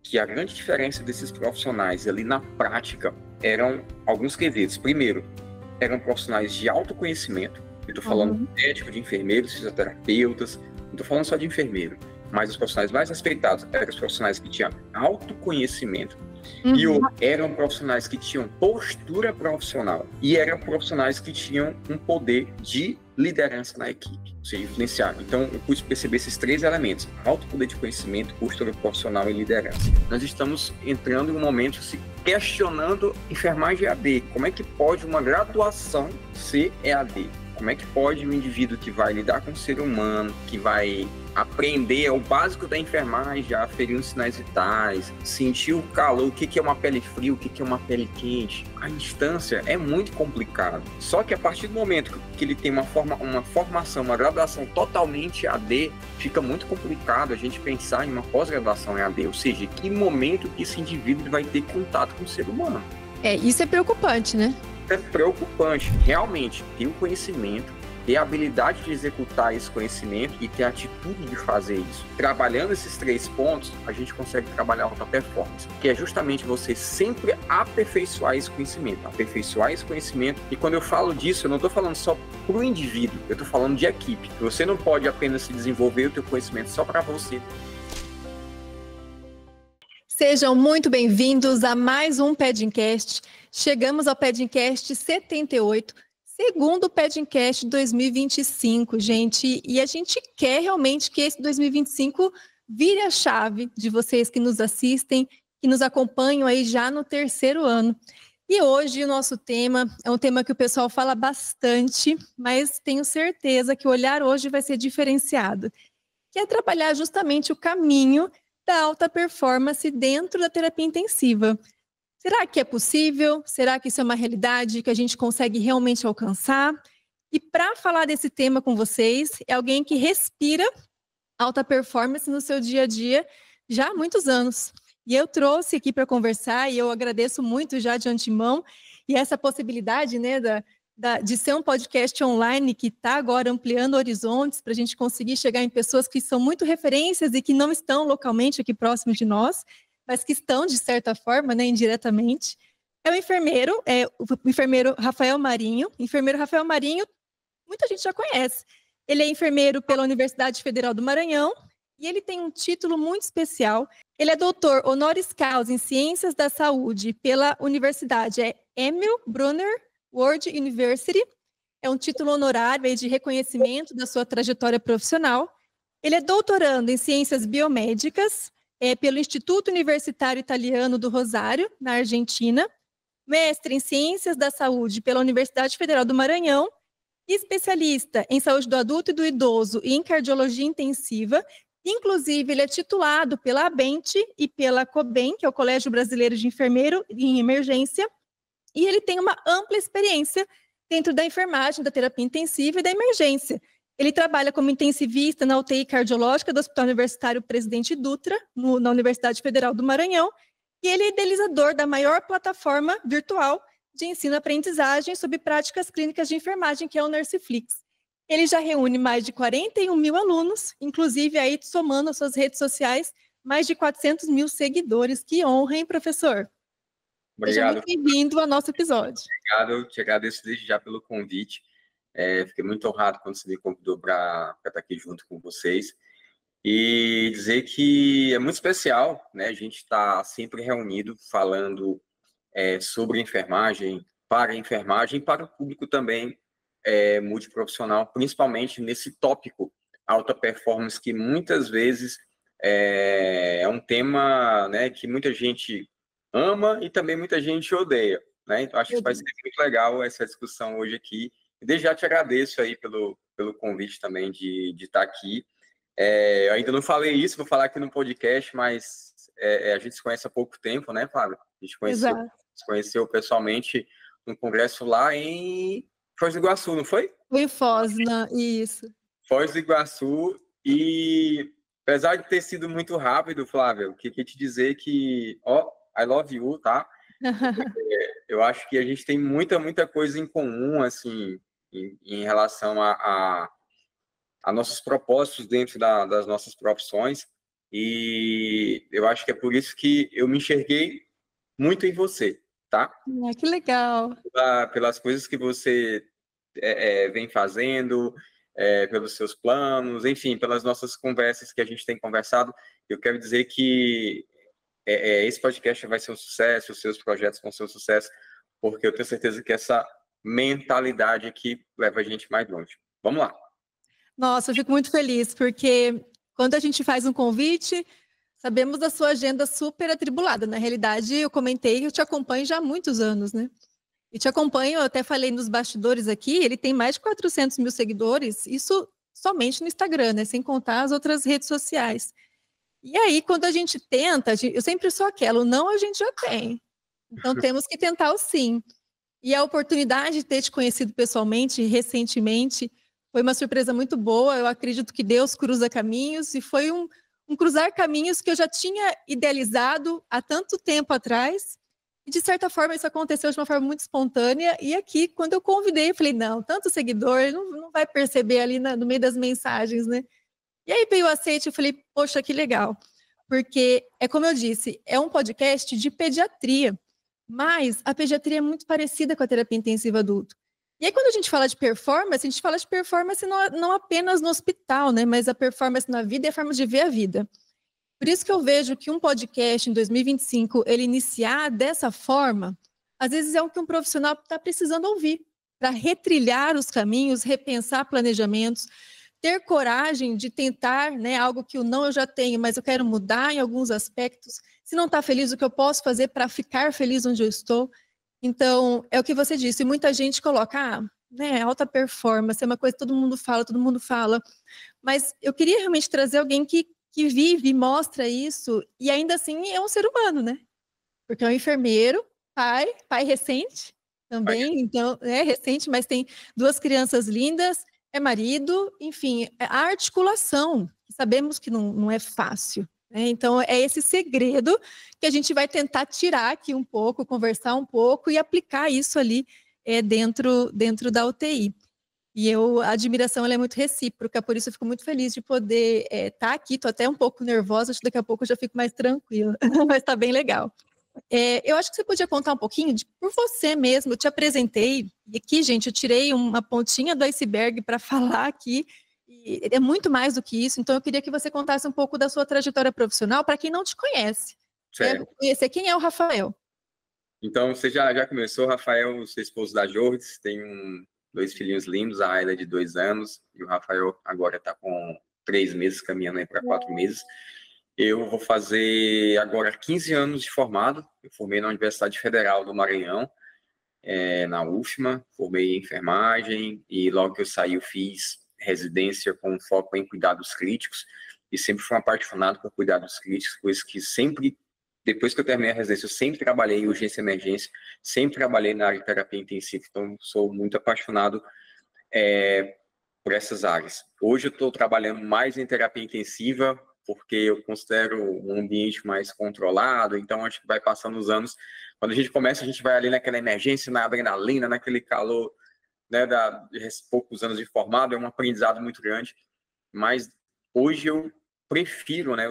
que a grande diferença desses profissionais ali na prática eram alguns quesitos. Primeiro, eram profissionais de autoconhecimento. Eu estou falando de médico, de enfermeiros, fisioterapeutas, não estou falando só de enfermeiro, mas os profissionais mais respeitados eram os profissionais que tinham autoconhecimento. E eram profissionais que tinham postura profissional e eram profissionais que tinham um poder de liderança na equipe, ou seja, influenciar. Então, eu pude perceber esses três elementos: alto poder de conhecimento, postura profissional e liderança. Nós estamos entrando em um momento se questionando enfermagem EAD. Como é que pode uma graduação ser EAD? Como é que pode um indivíduo que vai lidar com o ser humano, que vai aprender o básico da enfermagem, a aferir os sinais vitais, sentir o calor, o que é uma pele fria, o que é uma pele quente. A instância é muito complicado. Só que a partir do momento que ele tem uma formação, uma graduação totalmente EAD, fica muito complicado a gente pensar em uma pós-graduação EAD, ou seja, que momento que esse indivíduo vai ter contato com o ser humano. Isso é preocupante, né? É preocupante, realmente, ter o conhecimento, ter a habilidade de executar esse conhecimento e ter a atitude de fazer isso. Trabalhando esses três pontos, a gente consegue trabalhar a alta performance, que é justamente você sempre aperfeiçoar esse conhecimento, e quando eu falo disso, eu não estou falando só para o indivíduo, eu estou falando de equipe. Você não pode apenas se desenvolver o teu conhecimento só para você. Sejam muito bem-vindos a mais um Pedcast. Chegamos ao Pedcast 78, segundo Pedcast 2025, gente. E a gente quer realmente que esse 2025 vire a chave de vocês que nos assistem, que nos acompanham aí já no terceiro ano. E hoje o nosso tema é um tema que o pessoal fala bastante, mas tenho certeza que o olhar hoje vai ser diferenciado, que é trabalhar justamente o caminho da alta performance dentro da terapia intensiva. Será que é possível? Será que isso é uma realidade que a gente consegue realmente alcançar? E para falar desse tema com vocês, é alguém que respira alta performance no seu dia a dia já há muitos anos. E eu trouxe aqui para conversar, e eu agradeço muito já de antemão, e essa possibilidade, né, de ser um podcast online que está agora ampliando horizontes para a gente conseguir chegar em pessoas que são muito referências e que não estão localmente aqui próximo de nós, mas que estão, de certa forma, né, indiretamente. É o enfermeiro Rafael Marinho. Enfermeiro Rafael Marinho, muita gente já conhece. Ele é enfermeiro pela Universidade Federal do Maranhão e ele tem um título muito especial. Ele é doutor honoris causa em Ciências da Saúde pela Universidade Emil Brunner World University. É um título honorário de reconhecimento da sua trajetória profissional. Ele é doutorando em Ciências Biomédicas pelo Instituto Universitário Italiano do Rosário, na Argentina, mestre em Ciências da Saúde pela Universidade Federal do Maranhão, especialista em saúde do adulto e do idoso e em cardiologia intensiva. Inclusive, ele é titulado pela ABENT e pela COBEM, que é o Colégio Brasileiro de Enfermeiro em Emergência, e ele tem uma ampla experiência dentro da enfermagem, da terapia intensiva e da emergência. Ele trabalha como intensivista na UTI cardiológica do Hospital Universitário Presidente Dutra, na Universidade Federal do Maranhão, e ele é idealizador da maior plataforma virtual de ensino-aprendizagem sobre práticas clínicas de enfermagem, que é o Nurseflix. Ele já reúne mais de 41 mil alunos, inclusive aí somando as suas redes sociais, mais de 400 mil seguidores. Que honra, hein, professor? Obrigado. Seja muito bem-vindo ao nosso episódio. Obrigado, eu te agradeço desde já pelo convite. Fiquei muito honrado quando você me convidou para estar aqui junto com vocês. E dizer que é muito especial, né? A gente está sempre reunido falando sobre enfermagem, para o público também multiprofissional, principalmente nesse tópico alta performance, que muitas vezes é um tema, né, que muita gente ama e também muita gente odeia, né? Então, acho que vai ser muito legal essa discussão hoje aqui. E desde já te agradeço aí pelo convite também de estar aqui. Eu ainda não falei isso, vou falar aqui no podcast, mas a gente se conhece há pouco tempo, né, Flávia? A gente se conheceu pessoalmente num congresso lá em Foz do Iguaçu, não foi? Foi em Foz, isso. Foz do Iguaçu, e apesar de ter sido muito rápido, Flávia, eu queria te dizer que, I love you, tá? Eu acho que a gente tem muita coisa em comum, assim, em relação a nossos propósitos dentro das nossas profissões. E eu acho que é por isso que eu me enxerguei muito em você, tá? Que legal. Pelas coisas que você vem fazendo, pelos seus planos, enfim, pelas nossas conversas que a gente tem conversado. Eu quero dizer que esse podcast vai ser um sucesso, os seus projetos vão ser um sucesso, porque eu tenho certeza que essa mentalidade aqui leva a gente mais longe. Vamos lá. Nossa, eu fico muito feliz, porque quando a gente faz um convite, sabemos da sua agenda super atribulada. Na realidade, eu comentei que eu te acompanho já há muitos anos, né? E te acompanho, eu até falei nos bastidores aqui, ele tem mais de 400 mil seguidores, isso somente no Instagram, né? Sem contar as outras redes sociais. E aí, quando a gente tenta, eu sempre sou aquela, o não a gente já tem. Então, temos que tentar o sim. E a oportunidade de ter te conhecido pessoalmente, recentemente, foi uma surpresa muito boa. Eu acredito que Deus cruza caminhos, e foi um cruzar caminhos que eu já tinha idealizado há tanto tempo atrás. E, de certa forma, isso aconteceu de uma forma muito espontânea. E aqui, quando eu convidei, eu falei, não, tanto seguidor, não vai perceber ali no meio das mensagens, né? E aí veio o aceite, eu falei, poxa, que legal. Porque, é como eu disse, é um podcast de pediatria, mas a pediatria é muito parecida com a terapia intensiva adulto. E aí, quando a gente fala de performance, a gente fala de performance não apenas no hospital, né? Mas a performance na vida e a forma de ver a vida. Por isso que eu vejo que um podcast em 2025, ele iniciar dessa forma, às vezes é o que um profissional está precisando ouvir, para retrilhar os caminhos, repensar planejamentos, ter coragem de tentar, né, algo que eu já tenho, mas eu quero mudar em alguns aspectos. Se não está feliz, o que eu posso fazer para ficar feliz onde eu estou? Então, é o que você disse, muita gente coloca, né, alta performance, é uma coisa que todo mundo fala, mas eu queria realmente trazer alguém que vive, mostra isso, e ainda assim é um ser humano, né? Porque é um enfermeiro, pai recente também, então, é recente, mas tem 2 crianças lindas, é marido, enfim, a articulação, sabemos que não é fácil, né? Então, é esse segredo que a gente vai tentar tirar aqui um pouco, conversar um pouco e aplicar isso ali dentro da UTI. E a admiração ela é muito recíproca, por isso eu fico muito feliz de poder estar aqui. Estou até um pouco nervosa, acho que daqui a pouco eu já fico mais tranquila, mas está bem legal. Eu acho que você podia contar um pouquinho por você mesmo. Eu te apresentei, e aqui, gente, eu tirei uma pontinha do iceberg para falar aqui, e é muito mais do que isso, então eu queria que você contasse um pouco da sua trajetória profissional, para quem não te conhece. Quero conhecer quem é o Rafael. Então, você já começou, Rafael, seu esposo da Jordes, tem 2 filhinhos lindos, a Ayla de 2 anos, e o Rafael agora está com 3 meses, caminhando aí para 4 meses. Eu vou fazer agora 15 anos de formado. Eu formei na Universidade Federal do Maranhão, na UFMA, formei em enfermagem, e logo que eu saí eu fiz residência com foco em cuidados críticos, e sempre fui apaixonado por cuidados críticos, coisa que sempre, depois que eu terminei a residência, eu sempre trabalhei em urgência e emergência, sempre trabalhei na área de terapia intensiva, então sou muito apaixonado por essas áreas. Hoje eu estou trabalhando mais em terapia intensiva, porque eu considero um ambiente mais controlado, então acho que vai passando os anos. Quando a gente começa, a gente vai ali naquela emergência, na adrenalina, naquele calor, né, de poucos anos de formado, é um aprendizado muito grande, mas hoje eu prefiro, né,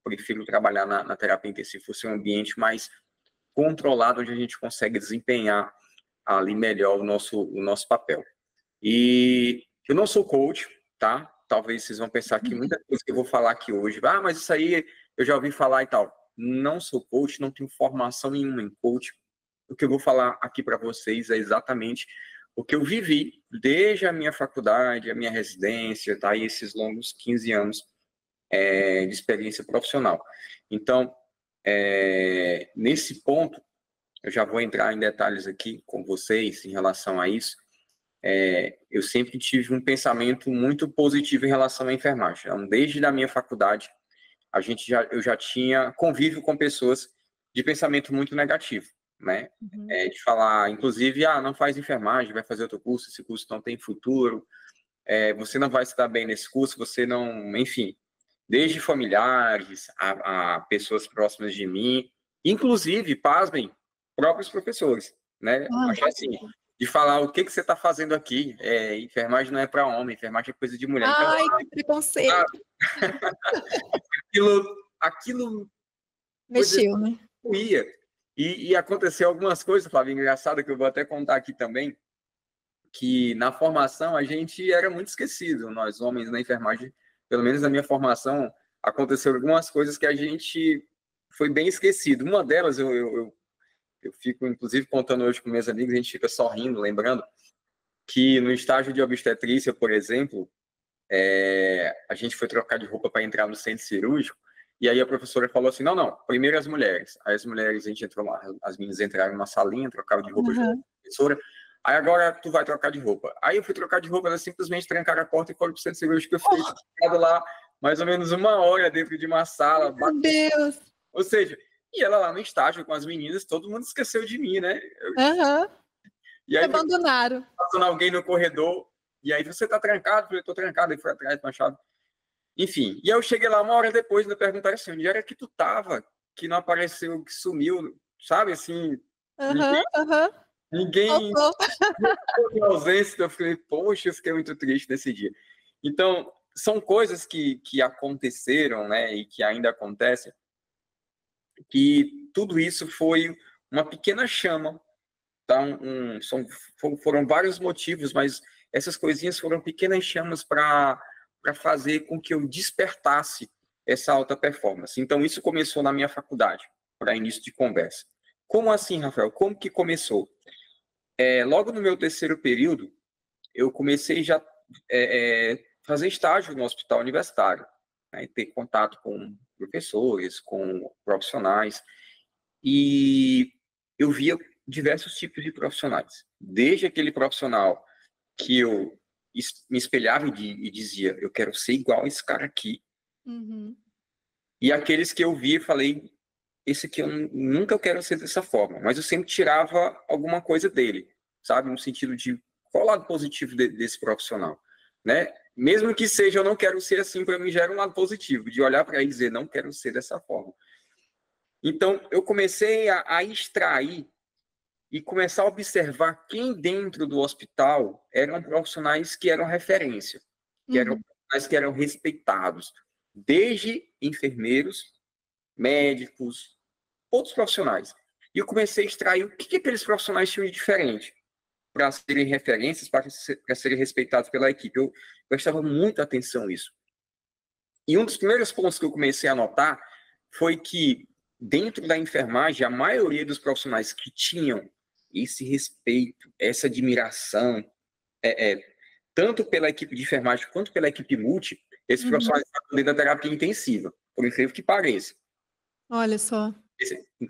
prefiro trabalhar na terapia intensiva, por ser um ambiente mais controlado, onde a gente consegue desempenhar ali melhor o nosso papel. E eu não sou coach, tá? Talvez vocês vão pensar que muita coisa que eu vou falar aqui hoje, mas isso aí eu já ouvi falar e tal. Não sou coach, não tenho formação nenhuma em coach. O que eu vou falar aqui para vocês é exatamente o que eu vivi desde a minha faculdade, a minha residência, tá? E esses longos 15 anos de experiência profissional. Então, nesse ponto, eu já vou entrar em detalhes aqui com vocês em relação a isso. Eu sempre tive um pensamento muito positivo em relação à enfermagem. Então, desde a minha faculdade, eu já tinha convívio com pessoas de pensamento muito negativo, né? De falar, inclusive, não faz enfermagem, vai fazer outro curso, esse curso não tem futuro, você não vai se dar bem nesse curso, você não... Enfim, desde familiares a pessoas próximas de mim, inclusive, pasmem, próprios professores, né? Acho assim, de falar o que você está fazendo aqui. Enfermagem não é para homem, enfermagem é coisa de mulher. Ai, então, que preconceito. aquilo mexeu, né? Ia. E aconteceu algumas coisas, Flávio, engraçado, que eu vou até contar aqui também, que na formação a gente era muito esquecido, nós homens na enfermagem, pelo menos na minha formação, aconteceu algumas coisas que a gente foi bem esquecido. Uma delas, eu fico, inclusive, contando hoje com meus amigos, a gente fica sorrindo, lembrando que no estágio de obstetrícia, por exemplo, a gente foi trocar de roupa para entrar no centro cirúrgico, e aí a professora falou assim, não, primeiro as mulheres. Aí as mulheres, a gente entrou lá, as meninas entraram numa salinha, trocaram de roupa junto com a professora, aí agora tu vai trocar de roupa. Aí eu fui trocar de roupa, elas simplesmente trancaram a porta e foram pro centro cirúrgico, eu fiquei ficado lá mais ou menos 1 hora dentro de uma sala. Meu Deus! Ou seja, e ela lá no estágio com as meninas, todo mundo esqueceu de mim, né? E aí abandonaram. Passando alguém no corredor, e aí você tá trancado? Eu falei, tô trancado, aí foi atrás com a chave. Enfim, e aí eu cheguei lá 1 hora depois, me perguntaram assim, onde era que tu tava? Que não apareceu, que sumiu, sabe, assim... Ninguém ausência. Eu falei, poxa, eu fiquei muito triste nesse dia. Então, são coisas que aconteceram, né, e que ainda acontecem, que tudo isso foi uma pequena chama, tá? Foram vários motivos, mas essas coisinhas foram pequenas chamas para fazer com que eu despertasse essa alta performance. Então, isso começou na minha faculdade, para início de conversa. Como assim, Rafael? Como que começou? Logo no meu terceiro período, eu comecei já fazer estágio no hospital universitário, né, ter contato com professores, com profissionais, e eu via diversos tipos de profissionais. Desde aquele profissional que eu me espelhava e dizia, eu quero ser igual a esse cara aqui. E aqueles que eu via e falei, esse aqui eu nunca quero ser dessa forma, mas eu sempre tirava alguma coisa dele, sabe? No sentido de qual o lado positivo desse profissional, né? Mesmo que seja, eu não quero ser assim, para mim já era um lado positivo, de olhar para ele e dizer, não quero ser dessa forma. Então, eu comecei a extrair e começar a observar quem dentro do hospital eram profissionais que eram referência, que eram profissionais que eram respeitados, desde enfermeiros, médicos, outros profissionais. E eu comecei a extrair o que aqueles profissionais tinham de diferente para serem referências, para serem respeitados pela equipe. Eu prestava muita atenção nisso. E um dos primeiros pontos que eu comecei a notar foi que, dentro da enfermagem, a maioria dos profissionais que tinham esse respeito, essa admiração, tanto pela equipe de enfermagem quanto pela equipe multi, esses profissionais estavam dentro da terapia intensiva, por incrível que pareça. Olha só.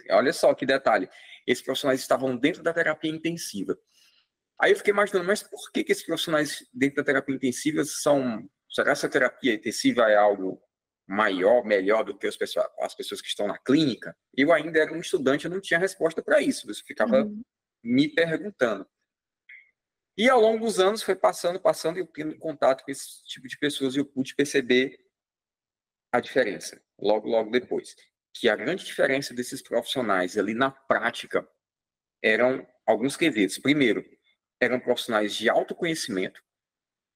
Olha só que detalhe. Esses profissionais estavam dentro da terapia intensiva. Aí eu fiquei imaginando, mas por que esses profissionais dentro da terapia intensiva são... Será que essa terapia intensiva é algo maior, melhor do que as pessoas que estão na clínica? Eu ainda era um estudante, eu não tinha resposta para isso. Eu ficava me perguntando. E ao longo dos anos foi passando, e eu tendo contato com esse tipo de pessoas, e eu pude perceber a diferença, logo depois. Que a grande diferença desses profissionais ali na prática eram alguns quesitos. Primeiro, eram profissionais de autoconhecimento.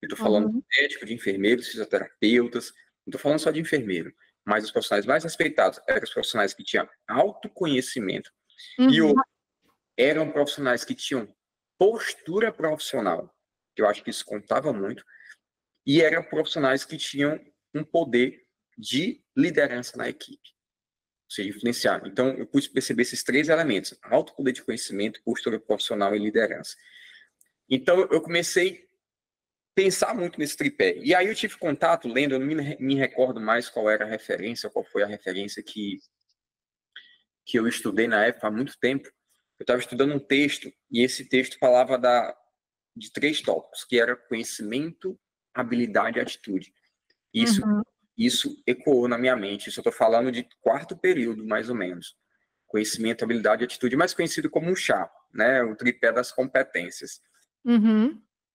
Eu estou falando de médico, de enfermeiros, fisioterapeutas, não estou falando só de enfermeiro, mas os profissionais mais respeitados eram os profissionais que tinham autoconhecimento e eram profissionais que tinham postura profissional, que eu acho que isso contava muito, e eram profissionais que tinham um poder de liderança na equipe, ou seja, influenciar. Então, eu pude perceber esses 3 elementos: alto poder de conhecimento, postura profissional e liderança. Então, eu comecei a pensar muito nesse tripé. E aí eu tive contato, lendo, eu não me recordo mais qual era a referência, qual foi a referência que eu estudei na época, há muito tempo. Eu estava estudando um texto, e esse texto falava de 3 tópicos, que era conhecimento, habilidade e atitude. Isso ecoou na minha mente. Isso eu estou falando de 4º período, mais ou menos. Conhecimento, habilidade e atitude, mais conhecido como um chá, né? O tripé das competências.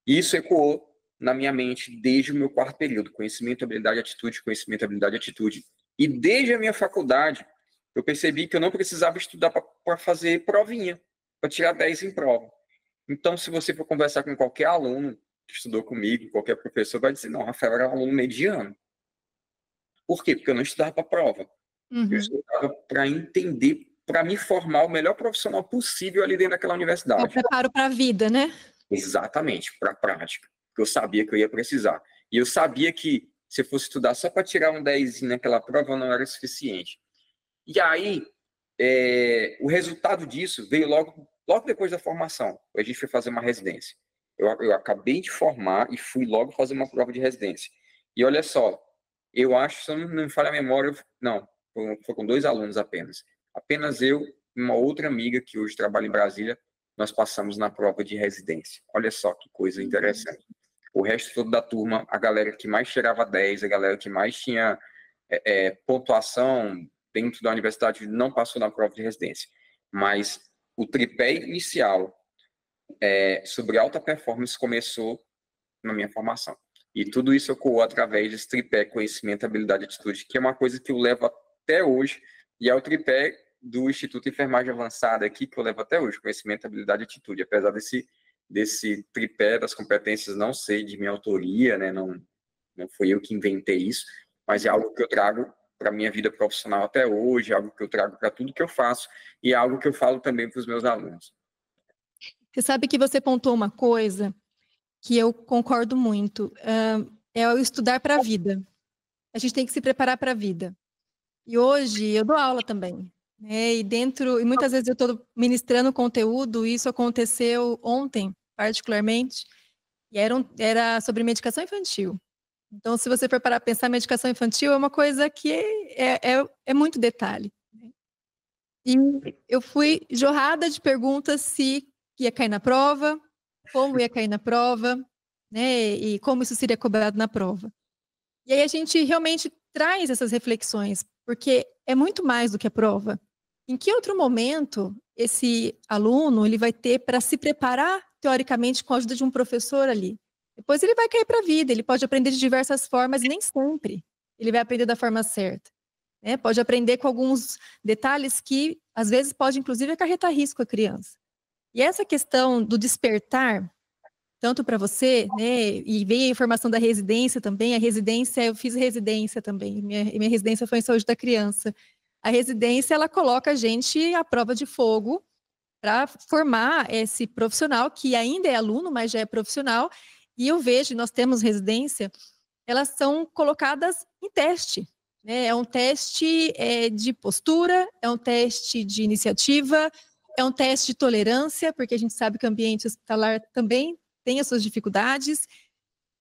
Isso ecoou na minha mente desde o meu 4º período. Conhecimento, habilidade e atitude, conhecimento, habilidade e atitude. E desde a minha faculdade, eu percebi que eu não precisava estudar para fazer provinha, para tirar 10 em prova. Então, se você for conversar com qualquer aluno que estudou comigo, qualquer professor, vai dizer, não, Rafael era um aluno mediano. Por quê? Porque eu não estudava para a prova. Eu estudava para entender, para me formar o melhor profissional possível ali dentro daquela universidade. É o preparo para a vida, né? Exatamente, para a prática. Porque eu sabia que eu ia precisar. E eu sabia que se eu fosse estudar só para tirar um 10 naquela prova não era suficiente. E aí, o resultado disso veio logo depois da formação. A gente foi fazer uma residência. Eu acabei de formar e fui logo fazer uma prova de residência. E olha só, eu acho, se eu não me falha a memória, não, foi com 2 alunos apenas. Apenas eu e uma outra amiga que hoje trabalha em Brasília, nós passamos na prova de residência. Olha só que coisa interessante. O resto todo da turma, a galera que mais tirava 10, a galera que mais tinha pontuação dentro da universidade não passou na prova de residência. Mas o tripé inicial sobre alta performance começou na minha formação. E tudo isso ocorreu através desse tripé conhecimento, habilidade e atitude, que é uma coisa que eu levo até hoje, e é o tripé do Instituto de Enfermagem Avançada aqui, que eu levo até hoje, conhecimento, habilidade e atitude. Apesar desse tripé das competências não ser de minha autoria, né? Não fui eu que inventei isso, mas é algo que eu trago para a minha vida profissional até hoje, é algo que eu trago para tudo que eu faço, e é algo que eu falo também para os meus alunos. Você sabe que você pontuou uma coisa que eu concordo muito, é o estudar para a vida. A gente tem que se preparar para a vida. E hoje eu dou aula também, né? E muitas vezes eu estou ministrando conteúdo, isso aconteceu ontem, particularmente, e era sobre medicação infantil. Então, se você for parar para pensar, medicação infantil é uma coisa que é muito detalhe. E eu fui jorrada de perguntas se ia cair na prova, como ia cair na prova, né? E como isso seria cobrado na prova. E aí a gente realmente traz essas reflexões, porque é muito mais do que a prova. Em que outro momento esse aluno ele vai ter para se preparar teoricamente com a ajuda de um professor ali? Depois ele vai cair para a vida, ele pode aprender de diversas formas e nem sempre ele vai aprender da forma certa. Né? Pode aprender com alguns detalhes que às vezes pode inclusive acarretar risco à criança. E essa questão do despertar, tanto para você, né, e veio a informação da residência também, eu fiz residência também, minha residência foi em saúde da criança. A residência, ela coloca a gente à prova de fogo para formar esse profissional que ainda é aluno, mas já é profissional, e eu vejo, nós temos residência, elas são colocadas em teste, né, é um teste de postura, é um teste de iniciativa, é um teste de tolerância, porque a gente sabe que o ambiente hospitalar também tem as suas dificuldades.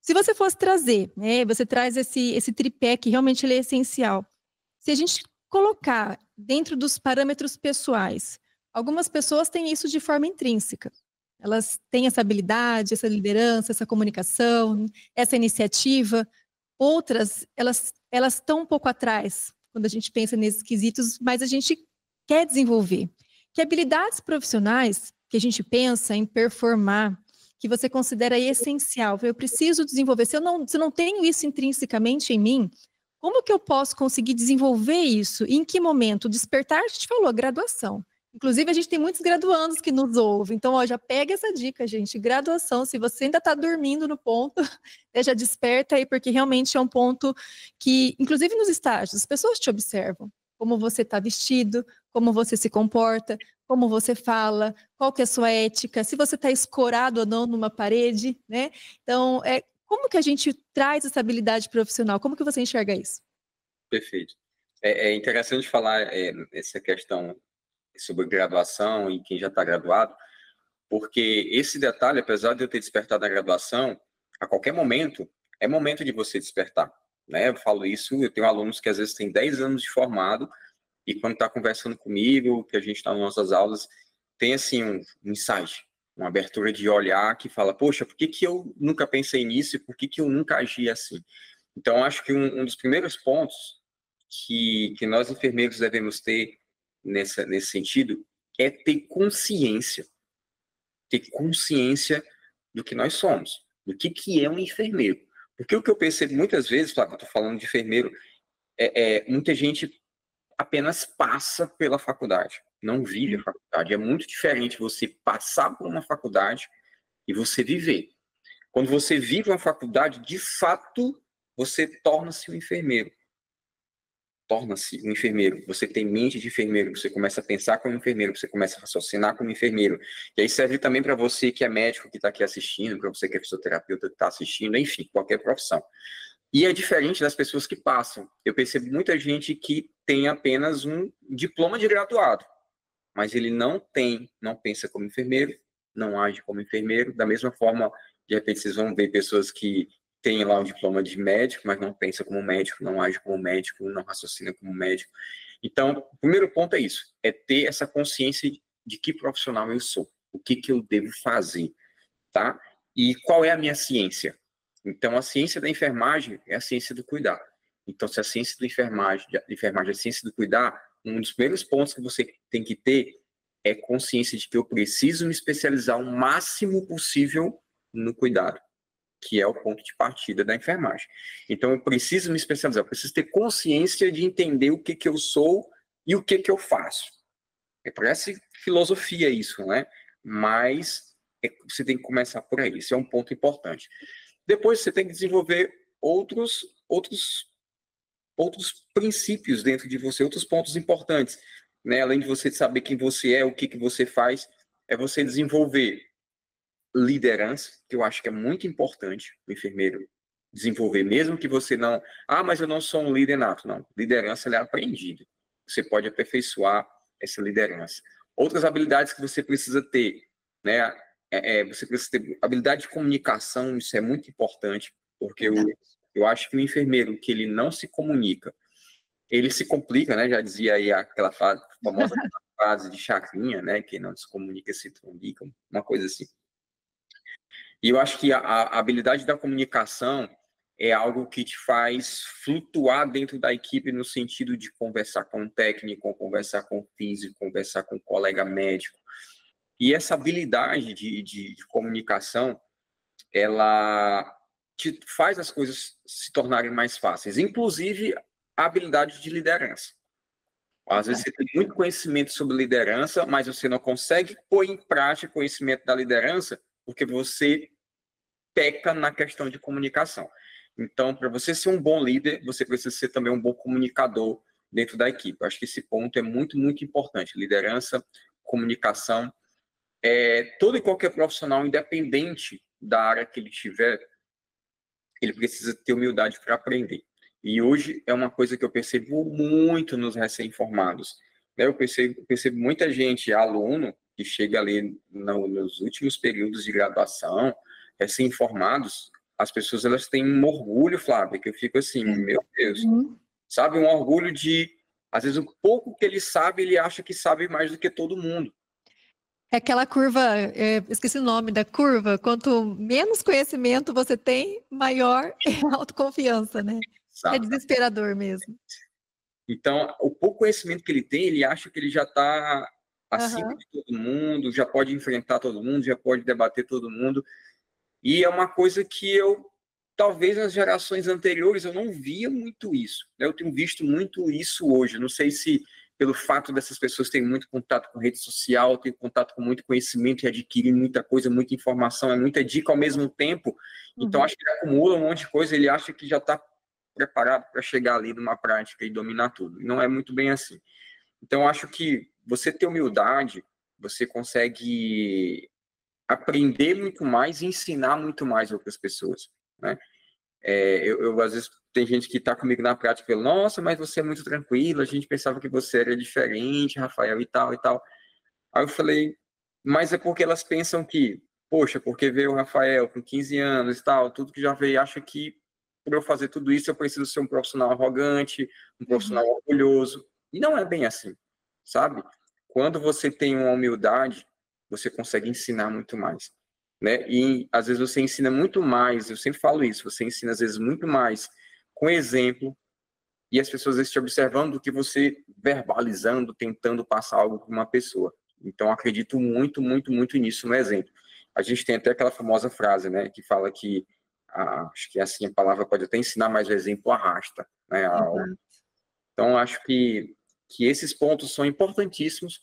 Se você fosse trazer, né, você traz esse tripé que realmente ele é essencial. Se a gente colocar dentro dos parâmetros pessoais, algumas pessoas têm isso de forma intrínseca. Elas têm essa habilidade, essa liderança, essa comunicação, essa iniciativa. Outras, elas estão um pouco atrás, quando a gente pensa nesses quesitos, mas a gente quer desenvolver. Que habilidades profissionais que a gente pensa em performar, que você considera essencial, eu preciso desenvolver. Se eu não tenho isso intrinsecamente em mim, como que eu posso conseguir desenvolver isso? E em que momento? O despertar, a gente falou, graduação. Inclusive, a gente tem muitos graduandos que nos ouvem. Então, ó, já pega essa dica, gente. Graduação, se você ainda está dormindo no ponto, já desperta aí, porque realmente é um ponto que, inclusive nos estágios, as pessoas te observam. Como você está vestido, como você se comporta, como você fala, qual que é a sua ética, se você está escorado ou não numa parede, né? Então, como que a gente traz essa habilidade profissional? Como que você enxerga isso? Perfeito. É interessante falar essa questão sobre graduação e quem já está graduado, porque esse detalhe, apesar de eu ter despertado na graduação, a qualquer momento, é momento de você despertar. Né? Eu falo isso, eu tenho alunos que às vezes têm 10 anos de formado, e quando está conversando comigo, que a gente está nas nossas aulas, tem assim um insight, uma abertura de olhar que fala, poxa, por que eu nunca pensei nisso e por que eu nunca agi assim? Então, acho que um dos primeiros pontos que nós enfermeiros devemos ter nesse sentido é ter consciência do que nós somos, do que é um enfermeiro. Porque o que eu percebo muitas vezes, Flávio, eu estou falando de enfermeiro, muita gente apenas passa pela faculdade, não vive a faculdade. É muito diferente você passar por uma faculdade e você viver. Quando você vive uma faculdade, de fato, você torna-se um enfermeiro. torna-se um enfermeiro, você tem mente de enfermeiro, você começa a pensar como enfermeiro, você começa a raciocinar como enfermeiro. E aí serve também para você que é médico, que está aqui assistindo, para você que é fisioterapeuta que está assistindo, enfim, qualquer profissão. E é diferente das pessoas que passam. Eu percebo muita gente que tem apenas um diploma de graduado, mas ele não pensa como enfermeiro, não age como enfermeiro. Da mesma forma, de repente vocês vão ver pessoas que têm lá um diploma de médico, mas não pensa como médico, não age como médico, não raciocina como médico. Então, o primeiro ponto é isso, é ter essa consciência de que profissional eu sou, o que eu devo fazer, tá? E qual é a minha ciência? Então, a ciência da enfermagem é a ciência do cuidar. Então, se a ciência da enfermagem é a ciência do cuidar, um dos primeiros pontos que você tem que ter é consciência de que eu preciso me especializar o máximo possível no cuidado, que é o ponto de partida da enfermagem. Então, eu preciso me especializar, eu preciso ter consciência de entender o que eu sou e o que eu faço. Parece filosofia isso, né? Mas você tem que começar por aí, esse é um ponto importante. Depois você tem que desenvolver outros princípios dentro de você, outros pontos importantes, né? Além de você saber quem você é, o que você faz, é você desenvolver liderança, que eu acho que é muito importante o enfermeiro desenvolver, mesmo que você não... mas eu não sou um líder nato. Não, liderança ela é aprendida. Você pode aperfeiçoar essa liderança. Outras habilidades que você precisa ter, né? Você precisa ter habilidade de comunicação, isso é muito importante, porque eu acho que o enfermeiro que ele não se comunica, ele se complica, né? Já dizia aí aquela famosa frase de Chacrinha, né? Quem não se comunica se trombica, uma coisa assim. E eu acho que a habilidade da comunicação é algo que te faz flutuar dentro da equipe no sentido de conversar com o técnico, conversar com o físico, conversar com o colega médico. E essa habilidade de comunicação, ela te faz as coisas se tornarem mais fáceis, inclusive a habilidade de liderança. Às vezes você tem muito conhecimento sobre liderança, mas você não consegue pôr em prática o conhecimento da liderança porque você peca na questão de comunicação. Então, para você ser um bom líder, você precisa ser também um bom comunicador dentro da equipe. Eu acho que esse ponto é muito, muito importante. Liderança, comunicação. Todo e qualquer profissional, independente da área que ele tiver, ele precisa ter humildade para aprender. E hoje é uma coisa que eu percebo muito nos recém-formados. Eu percebo muita gente, aluno, que chega ali nos últimos períodos de graduação, recém-formados, as pessoas elas têm um orgulho, Flávia, que eu fico assim, meu Deus, sabe? Um orgulho de, às vezes, o pouco que ele sabe, ele acha que sabe mais do que todo mundo. É aquela curva, esqueci o nome da curva, quanto menos conhecimento você tem, maior é a autoconfiança, né? Exato. É desesperador mesmo. Então, o pouco conhecimento que ele tem, ele acha que ele já está acima de todo mundo, já pode enfrentar todo mundo, já pode debater todo mundo. E é uma coisa que talvez nas gerações anteriores, eu não via muito isso. Eu tenho visto muito isso hoje. Não sei se pelo fato dessas pessoas terem muito contato com rede social, terem contato com muito conhecimento e adquirem muita coisa, muita informação, muita dica ao mesmo tempo. Então, acho que ele acumula um monte de coisa, ele acha que já está preparado para chegar ali numa prática e dominar tudo. E não é muito bem assim. Então, acho que você ter humildade, você consegue aprender muito mais e ensinar muito mais outras pessoas, né? Às vezes, tem gente que está comigo na prática e fala, nossa, mas você é muito tranquilo, a gente pensava que você era diferente, Rafael, e tal, e tal. Aí eu falei, mas é porque elas pensam que, poxa, porque veio o Rafael com 15 anos e tal, tudo que já veio, acha que para eu fazer tudo isso eu preciso ser um profissional arrogante, um profissional orgulhoso. E não é bem assim, sabe? Quando você tem uma humildade, você consegue ensinar muito mais, né? E às vezes você ensina muito mais, eu sempre falo isso, você ensina às vezes muito mais com exemplo e as pessoas te observando do que você verbalizando, tentando passar algo para uma pessoa. Então, acredito muito, muito, muito nisso no exemplo. A gente tem até aquela famosa frase, né, que fala que, acho que assim a palavra pode até ensinar, mas o exemplo arrasta, né? Então, acho que esses pontos são importantíssimos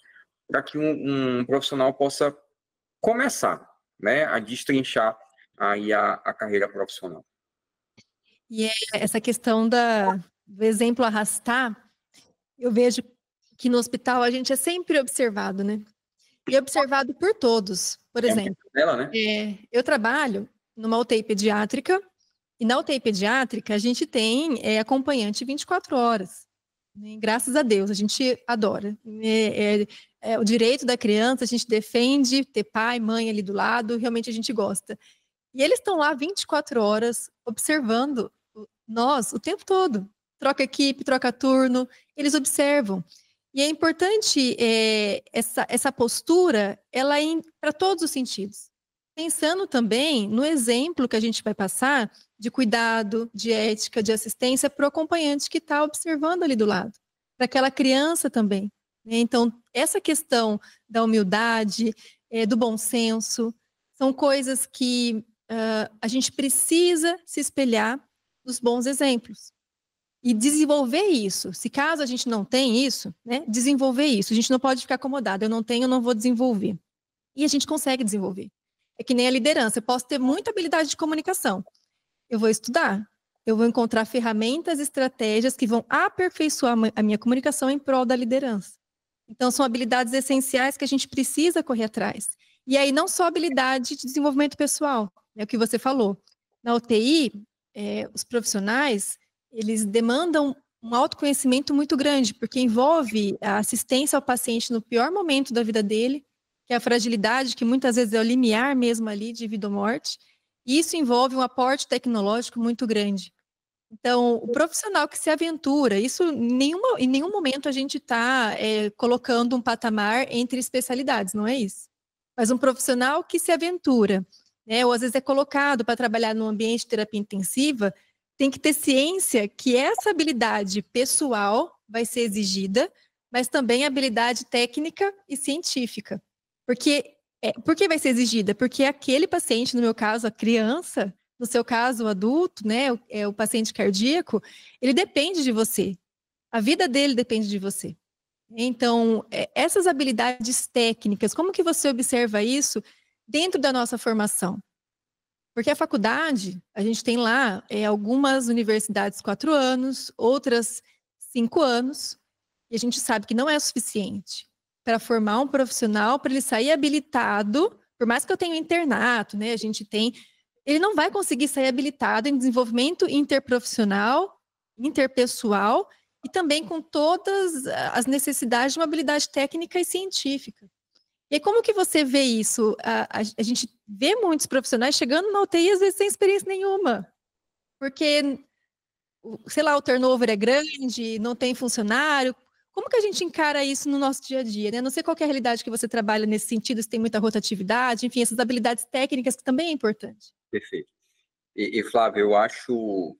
para que um profissional possa começar, né, a destrinchar aí a carreira profissional. E essa questão do exemplo arrastar, Eu vejo que no hospital a gente é sempre observado, né? E observado por todos. Por É uma exemplo, dela, né? eu trabalho numa UTI pediátrica, e na UTI pediátrica a gente tem acompanhante 24 horas. Né? Graças a Deus, a gente adora. O direito da criança, a gente defende ter pai, mãe ali do lado, realmente a gente gosta. E eles estão lá 24 horas observando nós o tempo todo. Troca equipe, troca turno, eles observam. E é importante essa postura, ela é para todos os sentidos. Pensando também no exemplo que a gente vai passar de cuidado, de ética, de assistência para o acompanhante que está observando ali do lado, para aquela criança também. Né? Então, essa questão da humildade, do bom senso, são coisas que a gente precisa se espelhar nos bons exemplos. E desenvolver isso. Se caso a gente não tem isso, né, desenvolver isso. A gente não pode ficar acomodado. Eu não tenho, eu não vou desenvolver. E a gente consegue desenvolver. É que nem a liderança. Eu posso ter muita habilidade de comunicação. Eu vou estudar. Eu vou encontrar ferramentas, estratégias que vão aperfeiçoar a minha comunicação em prol da liderança. Então, são habilidades essenciais que a gente precisa correr atrás. E aí, não só habilidade de desenvolvimento pessoal, é o que você falou. Na UTI, os profissionais, eles demandam um autoconhecimento muito grande, porque envolve a assistência ao paciente no pior momento da vida dele, que é a fragilidade, que muitas vezes é o limiar mesmo ali de vida ou morte, e isso envolve um aporte tecnológico muito grande. Então, o profissional que se aventura, isso em nenhum momento a gente está colocando um patamar entre especialidades, não é isso? Mas um profissional que se aventura, né, ou às vezes é colocado para trabalhar num ambiente de terapia intensiva, tem que ter ciência que essa habilidade pessoal vai ser exigida, mas também habilidade técnica e científica. Por que vai ser exigida? Porque aquele paciente, no meu caso, a criança, no seu caso, o adulto, né, o paciente cardíaco, ele depende de você. A vida dele depende de você. Então, essas habilidades técnicas, como que você observa isso dentro da nossa formação? Porque a faculdade, a gente tem lá algumas universidades 4 anos, outras 5 anos, e a gente sabe que não é o suficiente para formar um profissional, para ele sair habilitado, por mais que eu tenha um internato, né? A gente tem, ele não vai conseguir sair habilitado em desenvolvimento interprofissional, interpessoal, e também com todas as necessidades de uma habilidade técnica e científica. E como que você vê isso? A gente vê muitos profissionais chegando na UTI, às vezes sem experiência nenhuma, porque, sei lá, o turnover é grande, não tem funcionário. Como que a gente encara isso no nosso dia a dia? Né? Não sei qual é a realidade que você trabalha nesse sentido, se tem muita rotatividade, enfim, essas habilidades técnicas que também é importante. Perfeito. E Flávio, eu acho,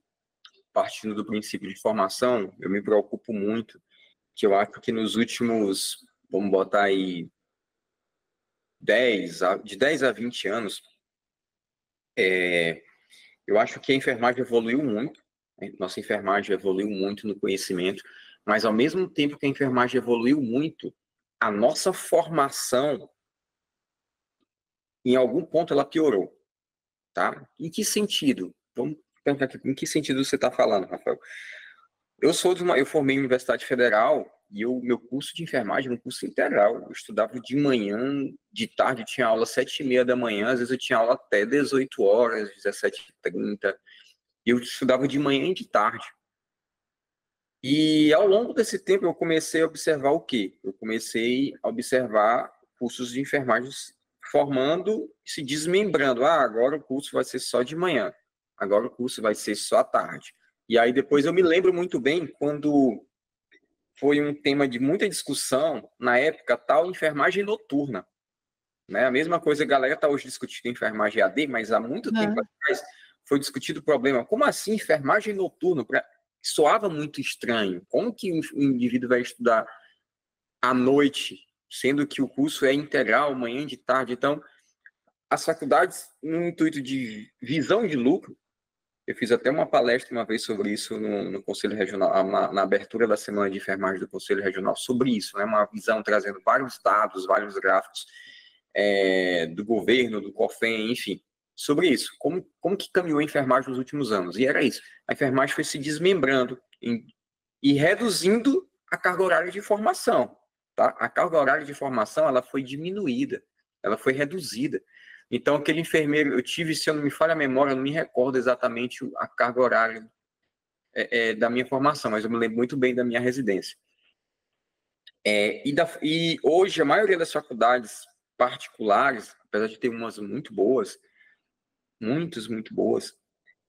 partindo do princípio de formação, eu me preocupo muito, que eu acho que nos últimos, vamos botar aí, de 10 a 20 anos, eu acho que a enfermagem evoluiu muito, né? Nossa enfermagem evoluiu muito no conhecimento, mas ao mesmo tempo que a enfermagem evoluiu muito, a nossa formação, em algum ponto, ela piorou, tá? Em que sentido? Vamos pensar aqui, em que sentido você está falando, Rafael? Eu formei em Universidade Federal e meu curso de enfermagem é um curso integral. Eu estudava de manhã, de tarde, eu tinha aula às 7h30 da manhã, às vezes eu tinha aula até 18 horas, 17h30. E eu estudava de manhã e de tarde. E ao longo desse tempo eu comecei a observar o quê? Eu comecei a observar cursos de enfermagem formando e se desmembrando. Ah, agora o curso vai ser só de manhã. Agora o curso vai ser só à tarde. E aí depois eu me lembro muito bem quando foi um tema de muita discussão, na época, tal enfermagem noturna. Né? A mesma coisa, a galera está hoje discutindo enfermagem AD, mas há muito tempo atrás foi discutido o problema. Como assim enfermagem noturna? Soava muito estranho. Como que o indivíduo vai estudar à noite, sendo que o curso é integral, manhã e de tarde? Então, as faculdades, no intuito de visão de lucro, eu fiz até uma palestra uma vez sobre isso no Conselho Regional, na abertura da Semana de Enfermagem do Conselho Regional, sobre isso, né? Uma visão trazendo vários dados, vários gráficos do governo, do COFEN, enfim, sobre isso. Como que caminhou a enfermagem nos últimos anos? E era isso. A enfermagem foi se desmembrando e reduzindo a carga horária de formação, tá? A carga horária de formação, ela foi diminuída, ela foi reduzida. Então, aquele enfermeiro, eu tive, se eu não me falha a memória, eu não me recordo exatamente a carga horária da minha formação, mas eu me lembro muito bem da minha residência. E hoje, a maioria das faculdades particulares, apesar de ter umas muito boas, muito boas,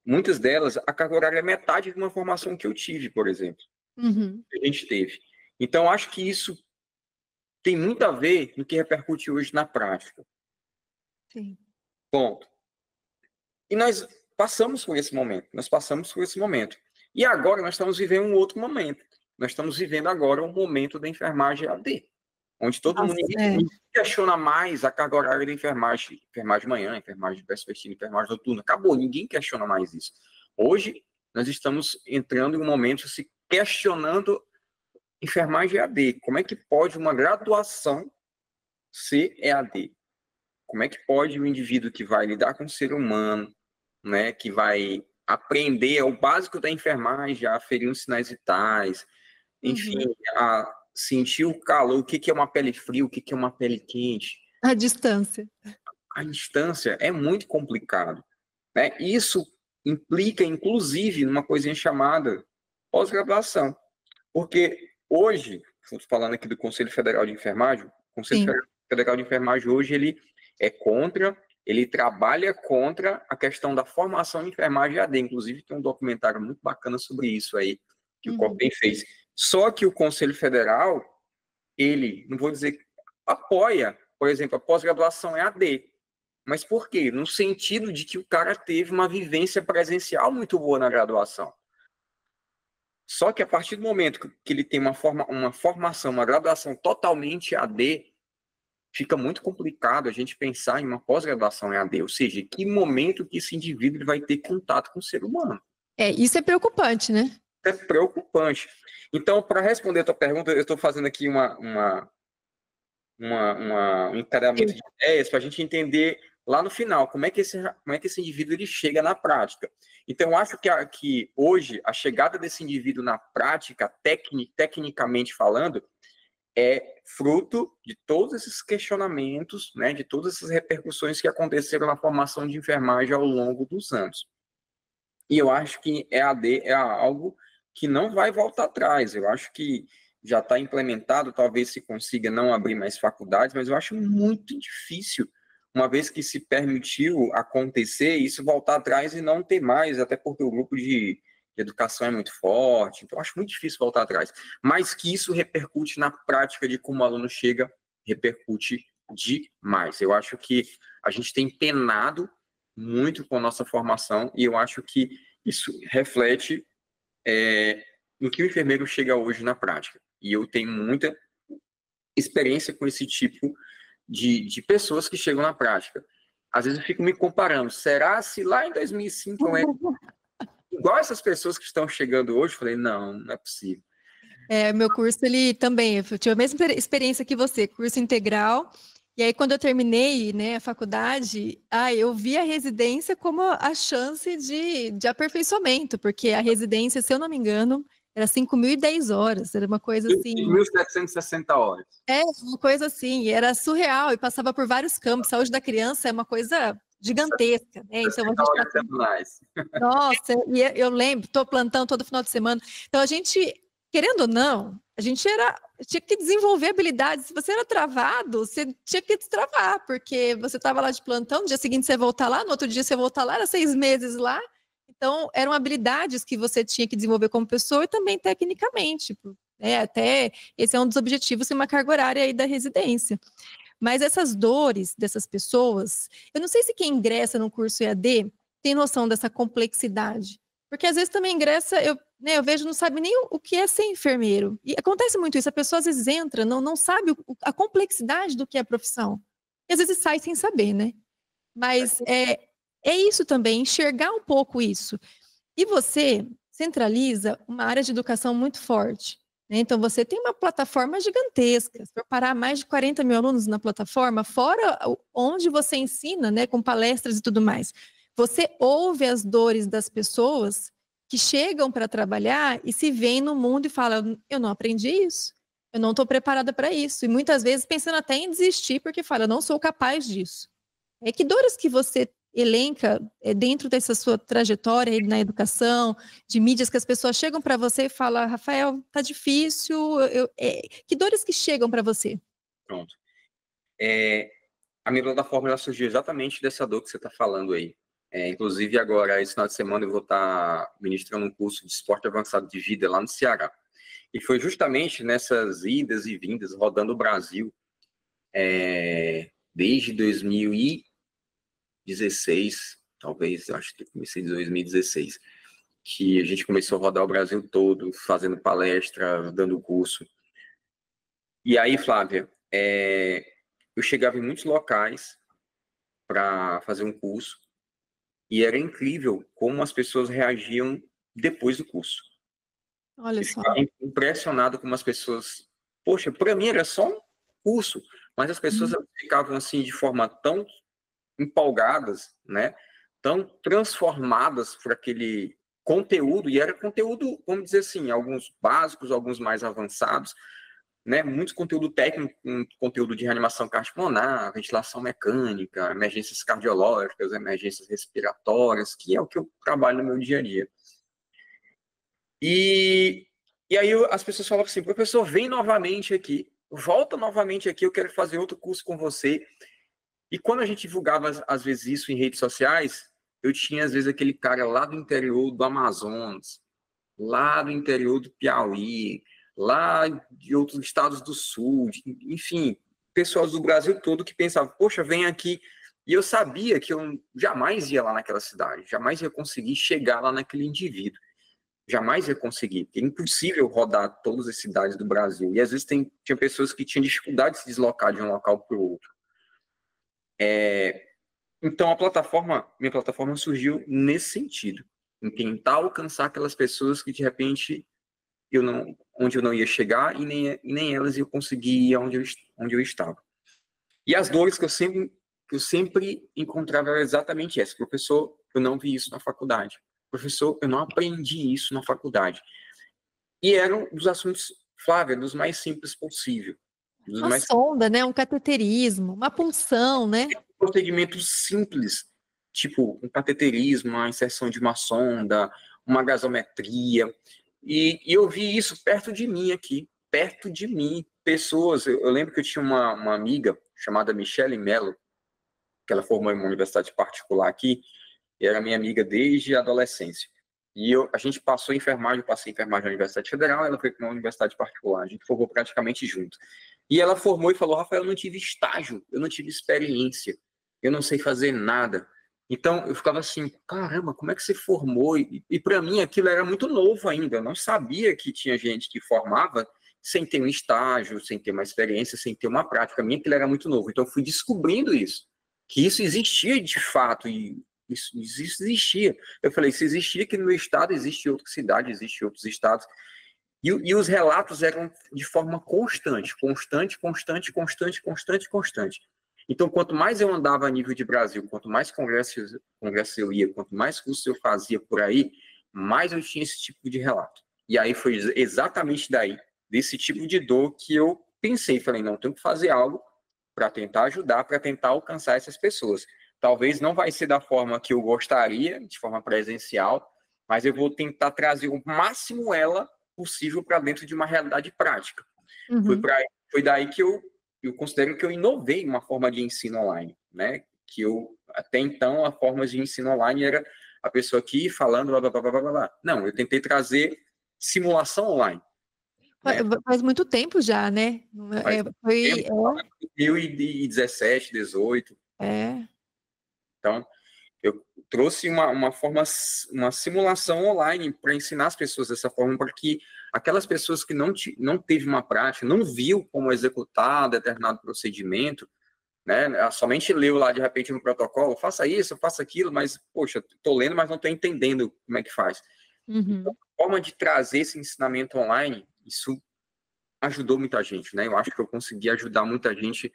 muitas delas, a carga horária é metade de uma formação que eu tive, por exemplo. Que a gente teve. Então, acho que isso tem muito a ver no que repercute hoje na prática. Sim. Ponto. E nós passamos por esse momento. E agora nós estamos vivendo um outro momento. Nós estamos vivendo agora um momento da enfermagem AD, onde todo mundo questiona mais a carga horária da enfermagem de manhã, enfermagem vespertina, enfermagem noturna. Acabou, ninguém questiona mais isso. Hoje, nós estamos entrando em um momento se questionando enfermagem EAD. Como é que pode uma graduação ser EAD? Como é que pode o indivíduo que vai lidar com o ser humano, né, que vai aprender o básico da enfermagem, a aferir os sinais vitais, enfim, a sentir o calor, o que é uma pele fria, o que é uma pele quente. A distância. A distância é muito complicado, né? Isso implica, inclusive, numa coisinha chamada pós-graduação. Porque hoje, estamos falando aqui do Conselho Federal de Enfermagem, o Conselho Federal de Enfermagem hoje ele trabalha contra a questão da formação de enfermagem EAD. Inclusive, tem um documentário muito bacana sobre isso aí, que o COPEN fez. Só que o Conselho Federal, ele, não vou dizer, apoia, por exemplo, a pós-graduação EAD. Mas por quê? No sentido de que o cara teve uma vivência presencial muito boa na graduação. Só que a partir do momento que ele tem uma formação, uma graduação totalmente EAD, fica muito complicado a gente pensar em uma pós-graduação EAD, ou seja, que momento que esse indivíduo vai ter contato com o ser humano. Isso é preocupante, né? É preocupante. Então, para responder a tua pergunta, eu estou fazendo aqui um encadeamento de ideias para a gente entender lá no final como é que esse indivíduo ele chega na prática. Então, eu acho que hoje a chegada desse indivíduo na prática, tecnicamente falando, é fruto de todos esses questionamentos, né, de todas essas repercussões que aconteceram na formação de enfermagem ao longo dos anos. E eu acho que EAD é algo que não vai voltar atrás. Eu acho que já está implementado, talvez se consiga não abrir mais faculdades, mas eu acho muito difícil, uma vez que se permitiu acontecer, isso voltar atrás e não ter mais, até porque o grupo de educação é muito forte, então acho muito difícil voltar atrás. Mas que isso repercute na prática de como o aluno chega, repercute demais. Eu acho que a gente tem penado muito com a nossa formação e eu acho que isso reflete no que o enfermeiro chega hoje na prática. E eu tenho muita experiência com esse tipo de pessoas que chegam na prática. Às vezes eu fico me comparando, será se lá em 2005 eu era igual essas pessoas que estão chegando hoje? Eu falei, não é possível. Meu curso, ele também, eu tive a mesma experiência que você, curso integral, e aí quando eu terminei, né, a faculdade, eu vi a residência como a chance de aperfeiçoamento, porque a residência, se eu não me engano, era 5.010 horas, era uma coisa assim... 5.760 horas. Uma coisa assim, e era surreal, e passava por vários campos, saúde da criança é uma coisa gigantesca, né? Então a gente Nossa, e eu lembro, estou plantando todo final de semana. Então a gente, querendo ou não, a gente tinha que desenvolver habilidades. Se você era travado, você tinha que destravar, porque você estava lá de plantão, no dia seguinte você voltar lá, no outro dia você voltar lá, era 6 meses lá. Então eram habilidades que você tinha que desenvolver como pessoa e também tecnicamente. Até esse é um dos objetivos de uma carga horária aí da residência. Mas essas dores dessas pessoas, eu não sei se quem ingressa no curso EAD tem noção dessa complexidade. Porque às vezes também ingressa, eu vejo, não sabe nem o que é ser enfermeiro. E acontece muito isso, a pessoa às vezes entra, não sabe a complexidade do que é a profissão. E às vezes sai sem saber, né? Mas é isso também, enxergar um pouco isso. E você centraliza uma área de educação muito forte. Então, você tem uma plataforma gigantesca. Se for parar mais de 40 mil alunos na plataforma, fora onde você ensina, né, com palestras e tudo mais. Você ouve as dores das pessoas que chegam para trabalhar e se veem no mundo e falam, eu não aprendi isso, eu não estou preparada para isso. E muitas vezes pensando até em desistir, porque fala, eu não sou capaz disso. Que dores que você elenca dentro dessa sua trajetória aí na educação, de mídias, que as pessoas chegam para você e falam, Rafael, tá difícil, que dores que chegam para você? Pronto. A minha plataforma ela surgiu exatamente dessa dor que você está falando aí. Inclusive, agora, esse final de semana, eu vou estar ministrando um curso de esporte avançado de vida lá no Ceará. E foi justamente nessas idas e vindas, rodando o Brasil, desde 2016, talvez, eu acho que comecei em 2016, que a gente começou a rodar o Brasil todo, fazendo palestra, dando curso. E aí, Flávia, eu chegava em muitos locais para fazer um curso, e era incrível como as pessoas reagiam depois do curso. Olha Eu só. ficava impressionado como as pessoas... Poxa, para mim era só um curso, mas as pessoas ficavam assim de forma tão empolgadas, né? Tão transformadas por aquele conteúdo, e era conteúdo, vamos dizer assim, alguns básicos, alguns mais avançados, né? Muito conteúdo técnico, conteúdo de reanimação cardiopulmonar, ventilação mecânica, emergências cardiológicas, emergências respiratórias, que é o que eu trabalho no meu dia a dia. E aí as pessoas falavam assim, professor, vem novamente aqui, volta novamente aqui, eu quero fazer outro curso com você. E quando a gente divulgava, às vezes, isso em redes sociais, eu tinha, às vezes, aquele cara lá do interior do Amazonas, lá do interior do Piauí, lá de outros estados do Sul, enfim, pessoas do Brasil todo que pensavam, poxa, vem aqui. E eu sabia que eu jamais ia lá naquela cidade, jamais ia conseguir chegar lá naquele indivíduo. Jamais ia conseguir, porque é impossível rodar todas as cidades do Brasil. E às vezes tinha pessoas que tinham dificuldade de se deslocar de um local para o outro. Então, minha plataforma surgiu nesse sentido, em tentar alcançar aquelas pessoas que, de repente, onde eu não ia chegar e nem elas iam conseguir ir onde eu estava. E as dores que eu sempre encontrava eram exatamente essa. Professor, eu não vi isso na faculdade. Professor, eu não aprendi isso na faculdade. E eram dos assuntos, Flávia, dos mais simples possível. Uma sonda, né? Um cateterismo, uma punção, né? Procedimentos simples, tipo um cateterismo, a inserção de uma sonda, uma gasometria. E eu vi isso perto de mim aqui, perto de mim. Pessoas, eu lembro que eu tinha uma amiga chamada Michele Mello, que ela formou em uma universidade particular aqui, e era minha amiga desde a adolescência. E a gente passou enfermagem, eu passei enfermagem na Universidade Federal, ela foi para uma universidade particular, a gente formou praticamente junto. E ela formou e falou, Rafael, eu não tive estágio, eu não tive experiência, eu não sei fazer nada. Então, eu ficava assim, caramba, como é que você formou? E para mim aquilo era muito novo ainda, eu não sabia que tinha gente que formava sem ter um estágio, sem ter uma experiência, sem ter uma prática. Para mim aquilo era muito novo. Então, eu fui descobrindo isso, que isso existia de fato, e isso existia. Eu falei, se existia aqui no meu estado, existe em outra cidade, existe em outros estados. E os relatos eram de forma constante. Então, quanto mais eu andava a nível de Brasil, quanto mais congressos eu ia, quanto mais cursos eu fazia por aí, mais eu tinha esse tipo de relato. E aí foi exatamente desse tipo de dor, que eu pensei, falei, não, tenho que fazer algo para tentar ajudar, para tentar alcançar essas pessoas. Talvez não vai ser da forma que eu gostaria, de forma presencial, mas eu vou tentar trazer o máximo ela possível para dentro de uma realidade prática. Uhum. Foi daí que eu considero que eu inovei uma forma de ensino online, né? Que até então, a forma de ensino online era a pessoa aqui falando, blá, blá, blá, blá, blá. Não, eu tentei trazer simulação online. Né? Faz muito tempo já, né? Foi 2017, 2018. Então, eu trouxe uma simulação online para ensinar as pessoas dessa forma, para que aquelas pessoas que não teve uma prática, não viu como executar determinado procedimento, né, somente leu lá de repente no protocolo, faça isso, faça aquilo, mas, poxa, estou lendo, mas não estou entendendo como é que faz. Então, a forma de trazer esse ensinamento online, isso ajudou muita gente, né? Eu acho que eu consegui ajudar muita gente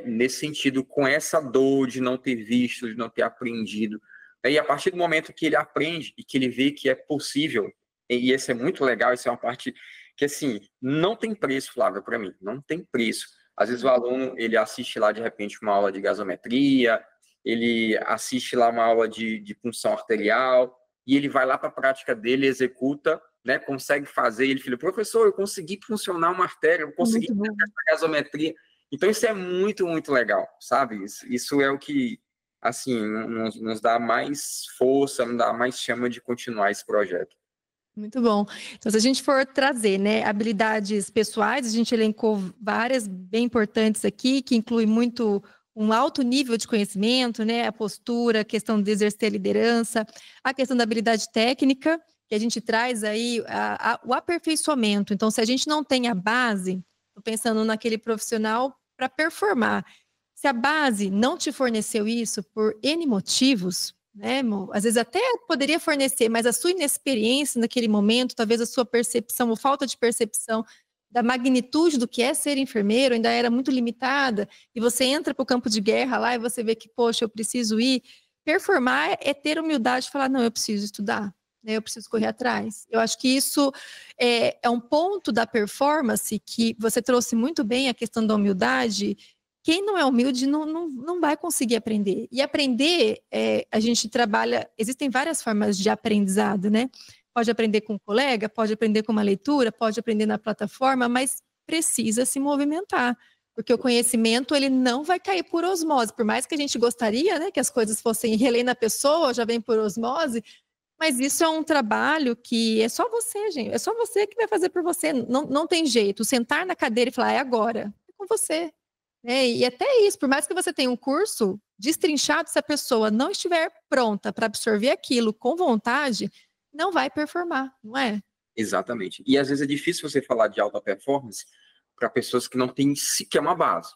nesse sentido, com essa dor de não ter visto, de não ter aprendido, E a partir do momento que ele aprende e que ele vê que é possível, e isso é muito legal, isso é uma parte que, assim, não tem preço, Flávia, para mim, não tem preço. Às vezes o aluno, ele assiste lá, de repente, uma aula de gasometria, ele assiste lá uma aula de punção arterial, e ele vai lá para a prática dele, executa, né, consegue fazer, e ele fala, professor, eu consegui funcionar uma artéria, eu consegui fazer a gasometria. Então, isso é muito, muito legal, sabe? Isso é o que, assim, nos dá mais força, nos dá mais chama de continuar esse projeto. Muito bom. Então, se a gente for trazer, né, habilidades pessoais, a gente elencou várias bem importantes aqui, que inclui muito um alto nível de conhecimento, né, a postura, a questão de exercer a liderança, a questão da habilidade técnica, que a gente traz aí o aperfeiçoamento. Então, se a gente não tem a base, estou pensando naquele profissional para performar, se a base não te forneceu isso por N motivos, né, às vezes até poderia fornecer, mas a sua inexperiência naquele momento, talvez a sua percepção ou falta de percepção da magnitude do que é ser enfermeiro ainda era muito limitada, e você entra para o campo de guerra lá e você vê que, poxa, eu preciso ir. Performar é ter humildade de falar, não, eu preciso estudar, né, eu preciso correr atrás. Eu acho que isso é um ponto da performance que você trouxe muito bem, a questão da humildade. Quem não é humilde não vai conseguir aprender. E aprender, a gente trabalha, existem várias formas de aprendizado, né? Pode aprender com um colega, pode aprender com uma leitura, pode aprender na plataforma, mas precisa se movimentar, porque o conhecimento ele não vai cair por osmose, por mais que a gente gostaria, né, que as coisas fossem relém na pessoa, já vem por osmose, mas isso é um trabalho que é só você, gente, é só você que vai fazer por você, não tem jeito. Sentar na cadeira e falar, é agora, é com você. E até isso, por mais que você tenha um curso destrinchado, se a pessoa não estiver pronta para absorver aquilo com vontade, não vai performar, não é? Exatamente. E às vezes é difícil você falar de alta performance para pessoas que não têm sequer uma base.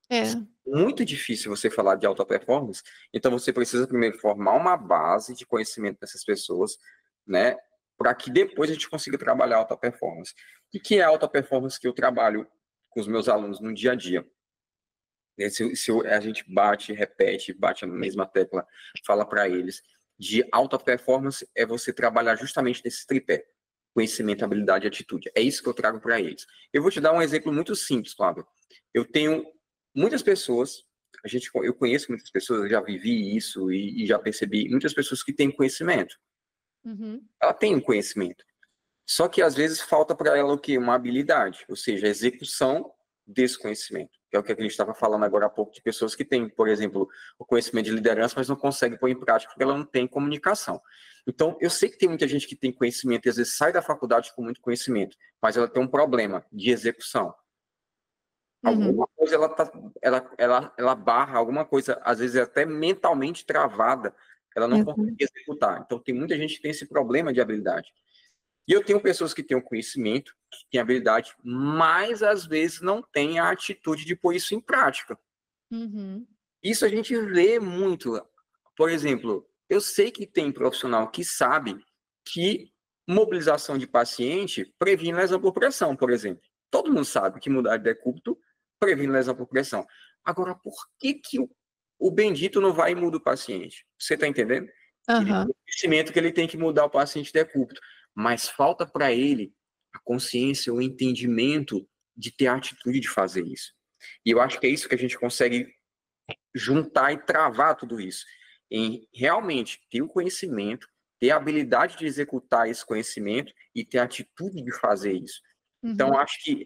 É. Muito difícil você falar de alta performance, então você precisa primeiro formar uma base de conhecimento dessas pessoas, né, para que depois a gente consiga trabalhar alta performance. O que é alta performance que eu trabalho com os meus alunos no dia a dia? A gente repete, bate na mesma tecla, fala para eles, de alta performance é você trabalhar justamente nesse tripé, conhecimento, habilidade e atitude. É isso que eu trago para eles. Eu vou te dar um exemplo muito simples, Flávio. Eu tenho muitas pessoas, eu conheço muitas pessoas, eu já vivi isso e já percebi, muitas pessoas que têm conhecimento. Uhum. Ela tem um conhecimento. Só que às vezes falta para ela o quê? Uma habilidade, ou seja, a execução desse conhecimento. Que é o que a gente estava falando agora há pouco, de pessoas que têm, por exemplo, o conhecimento de liderança, mas não conseguem pôr em prática porque ela não tem comunicação. Então, eu sei que tem muita gente que tem conhecimento e às vezes sai da faculdade com muito conhecimento, mas ela tem um problema de execução. Alguma coisa ela barra, alguma coisa, às vezes é até mentalmente travada, ela não consegue executar. Então, tem muita gente que tem esse problema de habilidade. E eu tenho pessoas que têm o conhecimento, que têm habilidade, mas às vezes não têm a atitude de pôr isso em prática. Uhum. Isso a gente vê muito. Por exemplo, eu sei que tem profissional que sabe que mobilização de paciente previne lesão por pressão, por exemplo. Todo mundo sabe que mudar de decúbito previne lesão por pressão. Agora, por que o bendito não vai e muda o paciente? Você está entendendo? Ele tem o conhecimento que ele tem que mudar o paciente de decúbito, mas falta para ele a consciência, o entendimento de ter a atitude de fazer isso. E eu acho que é isso que a gente consegue juntar e travar tudo isso, em realmente ter o conhecimento, ter a habilidade de executar esse conhecimento e ter a atitude de fazer isso. Então, acho que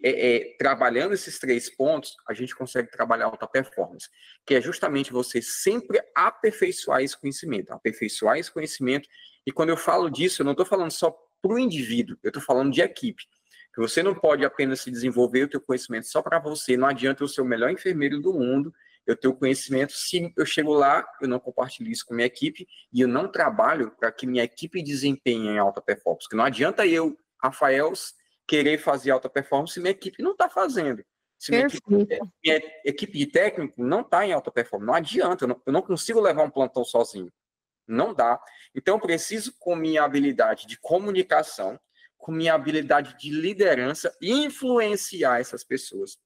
trabalhando esses 3 pontos, a gente consegue trabalhar alta performance, que é justamente você sempre aperfeiçoar esse conhecimento, e quando eu falo disso, eu não estou falando só para o indivíduo, eu estou falando de equipe, que você não pode apenas se desenvolver o teu conhecimento só para você, não adianta eu ser o melhor enfermeiro do mundo, eu tenho conhecimento, se eu chego lá, eu não compartilho isso com minha equipe, e eu não trabalho para que minha equipe desempenhe em alta performance, porque não adianta eu, Rafael, querer fazer alta performance se minha equipe não está fazendo. Se minha equipe de técnico não está em alta performance, não adianta, eu não consigo levar um plantão sozinho. Não dá. Então, eu preciso, com minha habilidade de comunicação, com minha habilidade de liderança, influenciar essas pessoas,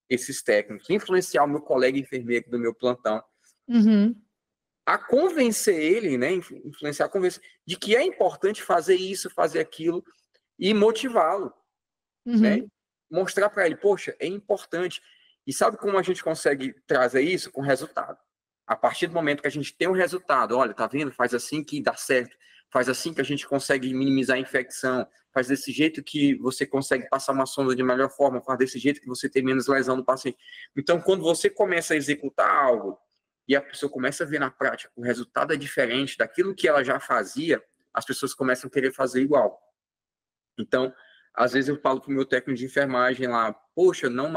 esses técnicos, influenciar o meu colega enfermeiro do meu plantão, a convencer ele, né, influenciar, convencer, de que é importante fazer isso, fazer aquilo, e motivá-lo, né? Mostrar para ele, poxa, é importante. E sabe como a gente consegue trazer isso? Com resultado. A partir do momento que a gente tem um resultado, olha, tá vendo? Faz assim que dá certo, faz assim que a gente consegue minimizar a infecção, faz desse jeito que você consegue passar uma sonda de melhor forma, faz desse jeito que você tem menos lesão no paciente. Então, quando você começa a executar algo e a pessoa começa a ver na prática que o resultado é diferente daquilo que ela já fazia, as pessoas começam a querer fazer igual. Então, às vezes eu falo para o meu técnico de enfermagem lá, poxa, não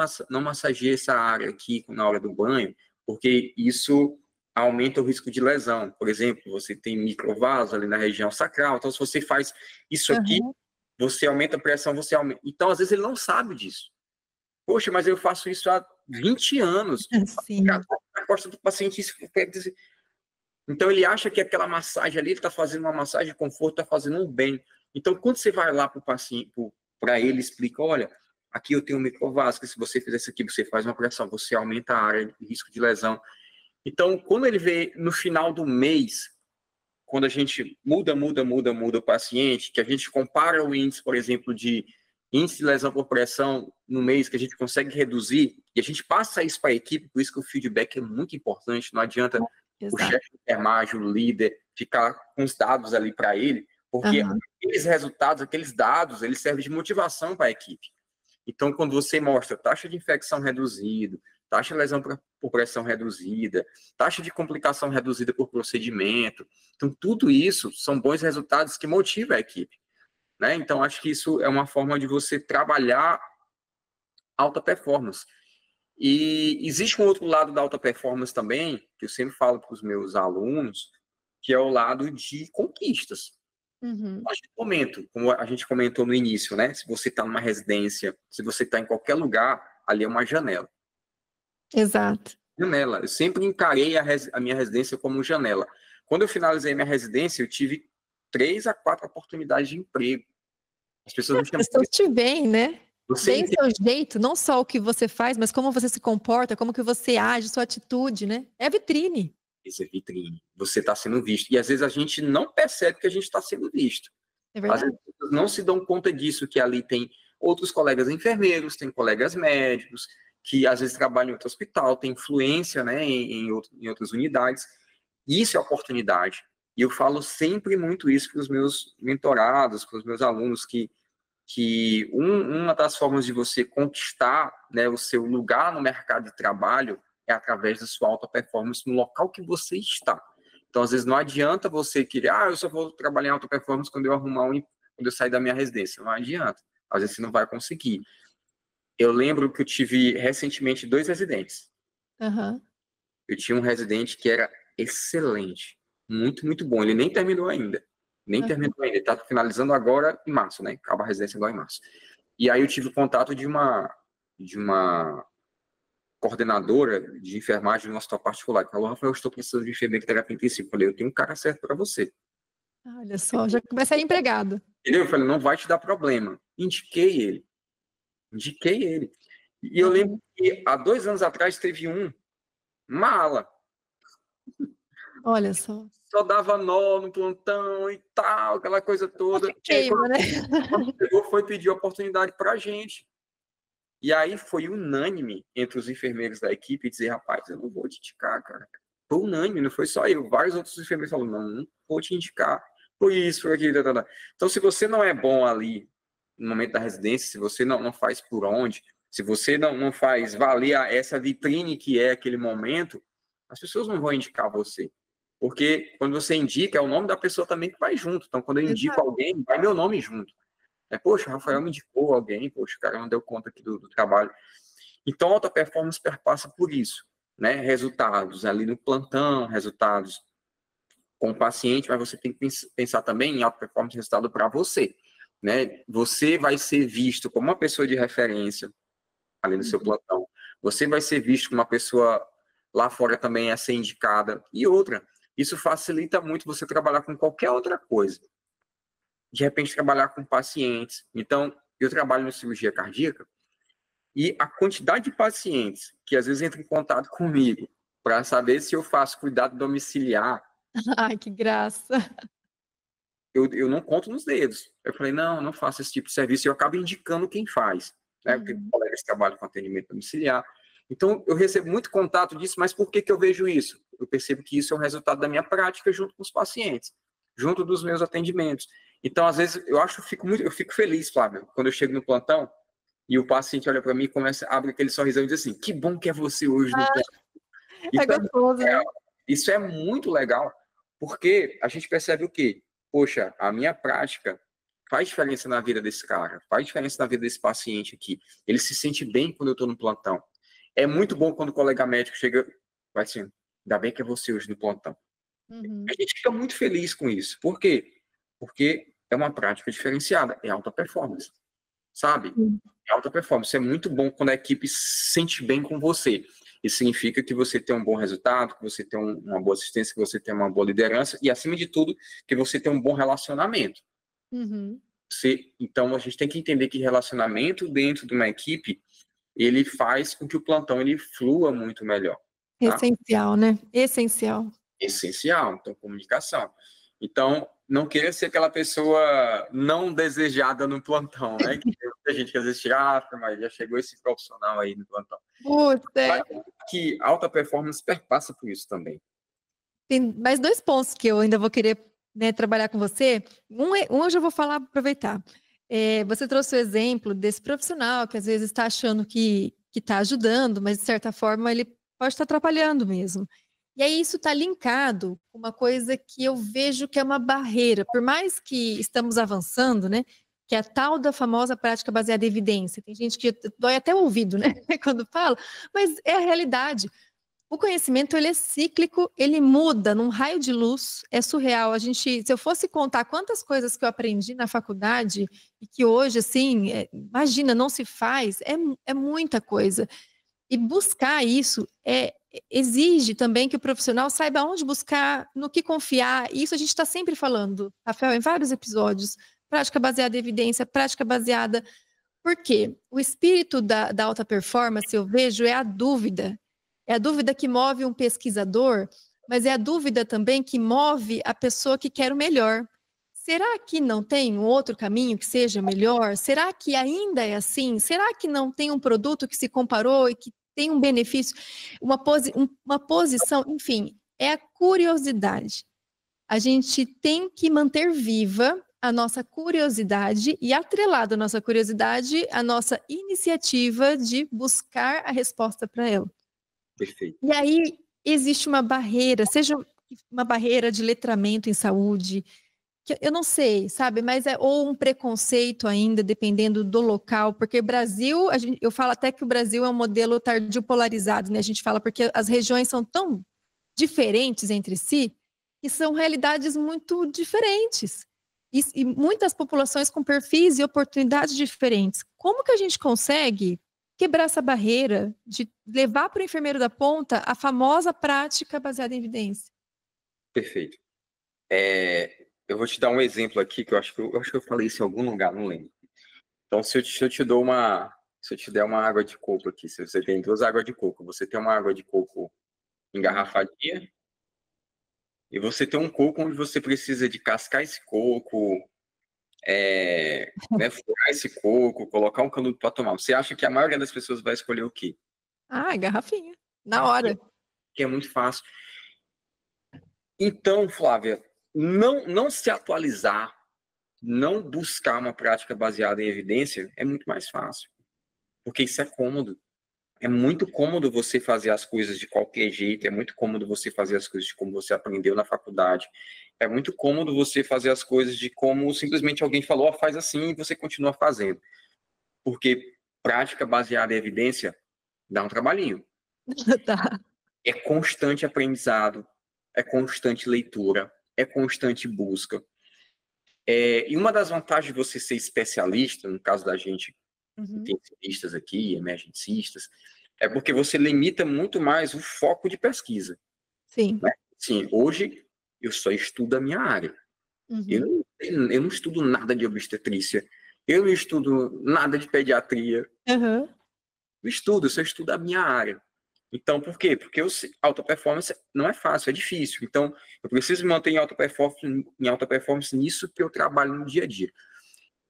massageie essa área aqui na hora do banho, porque isso aumenta o risco de lesão. Por exemplo, você tem microvaso ali na região sacral, então se você faz isso aqui, você aumenta a pressão, você aumenta. Então, às vezes ele não sabe disso. Poxa, mas eu faço isso há 20 anos. Sim. A costa do paciente, isso quer dizer... Então, ele acha que aquela massagem ali, ele está fazendo uma massagem de conforto, está fazendo um bem. Então, quando você vai lá para o paciente, para ele, explica, olha, aqui eu tenho um microvasco, se você fizer isso aqui, você faz uma pressão, você aumenta a área de risco de lesão. Então, quando ele vê no final do mês, quando a gente muda o paciente, que a gente compara o índice, por exemplo, de índice de lesão por pressão no mês, que a gente consegue reduzir, e a gente passa isso para a equipe, por isso que o feedback é muito importante, não adianta o chefe de enfermagem, o líder, ficar com os dados ali para ele, porque aqueles resultados, aqueles dados, eles servem de motivação para a equipe. Então, quando você mostra taxa de infecção reduzida, taxa de lesão por pressão reduzida, taxa de complicação reduzida por procedimento, então tudo isso são bons resultados que motivam a equipe, né? Então, acho que isso é uma forma de você trabalhar alta performance. E existe um outro lado da alta performance também, que eu sempre falo para os meus alunos, que é o lado de conquistas. A gente comenta, como a gente comentou no início, né? Se você está numa residência, se você está em qualquer lugar, ali é uma janela. Exato. Janela. Eu sempre encarei a minha residência como janela. Quando eu finalizei minha residência, eu tive 3 a 4 oportunidades de emprego. As pessoas me chamam. As pessoas te veem, né? Você Bem seu jeito, não só o que você faz, mas como você se comporta, como que você age, sua atitude, né? É vitrine. Isso é vitrine. Você está sendo visto. E às vezes a gente não percebe que a gente está sendo visto. É verdade. Às vezes as pessoas não se dão conta disso, que ali tem outros colegas enfermeiros, tem colegas médicos, que às vezes trabalham em outro hospital, tem influência, né, em outras unidades. Isso é oportunidade. E eu falo sempre muito isso para os meus mentorados, para os meus alunos, que uma das formas de você conquistar, né, o seu lugar no mercado de trabalho é através da sua alta performance no local que você está. Então, às vezes, não adianta você querer, eu só vou trabalhar em alta performance quando eu quando eu sair da minha residência. Não adianta. Às vezes, você não vai conseguir. Eu lembro que eu tive, recentemente, 2 residentes. Eu tinha um residente que era excelente. Muito, muito bom. Ele nem terminou ainda. Terminou ainda. Ele está finalizando agora em março, né? Acaba a residência agora em março. E aí eu tive contato de uma coordenadora de enfermagem no hospital particular, que falou, Rafael, eu estou precisando de enfermeiro de terapia intensiva. Eu falei, eu tenho um cara certo para você. Olha só, já começa a ir empregado. Entendeu? Eu falei, não vai te dar problema. Indiquei ele. E eu lembro que há 2 anos atrás teve uma ala. Olha só. Só dava nó no plantão e tal, aquela coisa toda. Queima, né? Quando chegou, foi pedir oportunidade para a gente. E aí foi unânime entre os enfermeiros da equipe dizer, rapaz, eu não vou te indicar, cara. Foi unânime, não foi só eu. Vários outros enfermeiros falaram, não vou te indicar. Por isso, por aquilo, tá. Então, se você não é bom ali no momento da residência, se você não faz por onde, se você não faz valer essa vitrine que é aquele momento, as pessoas não vão indicar você. Porque quando você indica, é o nome da pessoa também que vai junto. Então, quando eu indico alguém, vai meu nome junto. Poxa, o Rafael me indicou alguém, poxa, o cara não deu conta aqui do trabalho. Então, alta performance perpassa por isso, né? Resultados ali no plantão, resultados com o paciente, mas você tem que pensar também em alta performance resultado para você, né? Você vai ser visto como uma pessoa de referência ali no seu plantão. Você vai ser visto como uma pessoa lá fora também a ser indicada. E outra, isso facilita muito você trabalhar com qualquer outra coisa. De repente, trabalhar com pacientes. Então, eu trabalho na cirurgia cardíaca e a quantidade de pacientes que às vezes entram em contato comigo para saber se eu faço cuidado domiciliar. Ai, que graça. Eu não conto nos dedos. Eu falei, não faço esse tipo de serviço. Eu acabo indicando quem faz, né? Porque colegas trabalham com atendimento domiciliar. Então, eu recebo muito contato disso, mas por que eu vejo isso? Eu percebo que isso é um resultado da minha prática junto com os pacientes, junto dos meus atendimentos. Então, às vezes, eu fico feliz, Flávio, quando eu chego no plantão e o paciente olha para mim e abre aquele sorrisão e diz assim, que bom que é você hoje no plantão. É gostoso, né? Isso é muito legal, porque a gente percebe o quê? Poxa, a minha prática faz diferença na vida desse cara, faz diferença na vida desse paciente aqui. Ele se sente bem quando eu estou no plantão. É muito bom quando o colega médico chega, vai assim, ainda bem que é você hoje no plantão. A gente fica muito feliz com isso. Por quê? Porque é uma prática diferenciada, é alta performance, sabe? É alta performance. É muito bom quando a equipe se sente bem com você. Isso significa que você tem um bom resultado, que você tem uma boa assistência, que você tem uma boa liderança e, acima de tudo, que você tem um bom relacionamento. Então, a gente tem que entender que relacionamento dentro de uma equipe, ele faz com que o plantão ele flua muito melhor. Tá? Essencial, né? Essencial. Essencial. Então, comunicação. Então, não queira ser aquela pessoa não desejada no plantão, né? Que tem muita gente que às vezes tira, mas já chegou esse profissional aí no plantão. Que alta performance perpassa por isso também. Tem mais 2 pontos que eu ainda vou querer, né, trabalhar com você. Um eu já vou falar, aproveitar. Você trouxe o exemplo desse profissional que às vezes está achando que está ajudando, mas de certa forma ele pode estar atrapalhando mesmo. E aí isso está linkado com uma coisa que eu vejo que é uma barreira. Por mais que estamos avançando, né? Que é a tal da famosa prática baseada em evidência. Tem gente que dói até o ouvido, né? Quando fala, mas é a realidade. O conhecimento, ele é cíclico, ele muda num raio de luz, é surreal. Se eu fosse contar quantas coisas que eu aprendi na faculdade e que hoje, assim, imagina, não se faz, é muita coisa. E buscar isso exige também que o profissional saiba onde buscar, no que confiar. E isso a gente está sempre falando, Rafael, em vários episódios. Prática baseada em evidência, prática baseada... Por quê? O espírito da alta performance, eu vejo, é a dúvida. É a dúvida que move um pesquisador, mas é a dúvida também que move a pessoa que quer o melhor. Será que não tem um outro caminho que seja melhor? Será que ainda é assim? Será que não tem um produto que se comparou e que tem um benefício, uma posição, enfim, é a curiosidade. A gente tem que manter viva a nossa curiosidade e atrelada a nossa curiosidade, a nossa iniciativa de buscar a resposta para ela. Perfeito. E aí existe uma barreira, seja uma barreira de letramento em saúde, que eu não sei, sabe, mas ou um preconceito ainda, dependendo do local, porque Brasil, eu falo até que o Brasil é um modelo tardio polarizado, né? A gente fala porque as regiões são tão diferentes entre si, que são realidades muito diferentes. E muitas populações com perfis e oportunidades diferentes. Como que a gente consegue quebrar essa barreira de levar para o enfermeiro da ponta a famosa prática baseada em evidência? Perfeito. Eu vou te dar um exemplo aqui que eu acho que eu falei isso em algum lugar, não lembro. Então, se eu te der uma água de coco aqui, se você tem 2 águas de coco, você tem uma água de coco engarrafadinha e você tem um coco onde você precisa de cascar esse coco, né, furar esse coco, colocar um canudo para tomar. Você acha que a maioria das pessoas vai escolher o quê? Garrafinha, na hora. Que é muito fácil. Então, Flávia, não se atualizar, não buscar uma prática baseada em evidência é muito mais fácil, porque isso é cômodo. É muito cômodo você fazer as coisas de qualquer jeito, é muito cômodo você fazer as coisas de como você aprendeu na faculdade, é muito cômodo você fazer as coisas de como simplesmente alguém falou, faz assim e você continua fazendo. Porque prática baseada em evidência dá um trabalhinho. Tá. É constante aprendizado, é constante leitura, é constante busca. E uma das vantagens de você ser especialista, no caso da gente, intensivistas aqui, emergencistas, é porque você limita muito mais o foco de pesquisa. Sim. Né? Sim, hoje eu só estudo a minha área. Eu não estudo nada de obstetrícia, eu não estudo nada de pediatria. Eu só estudo a minha área. Então, por quê? Porque alta performance não é fácil, é difícil. Então, eu preciso me manter em alta performance nisso que eu trabalho no dia a dia.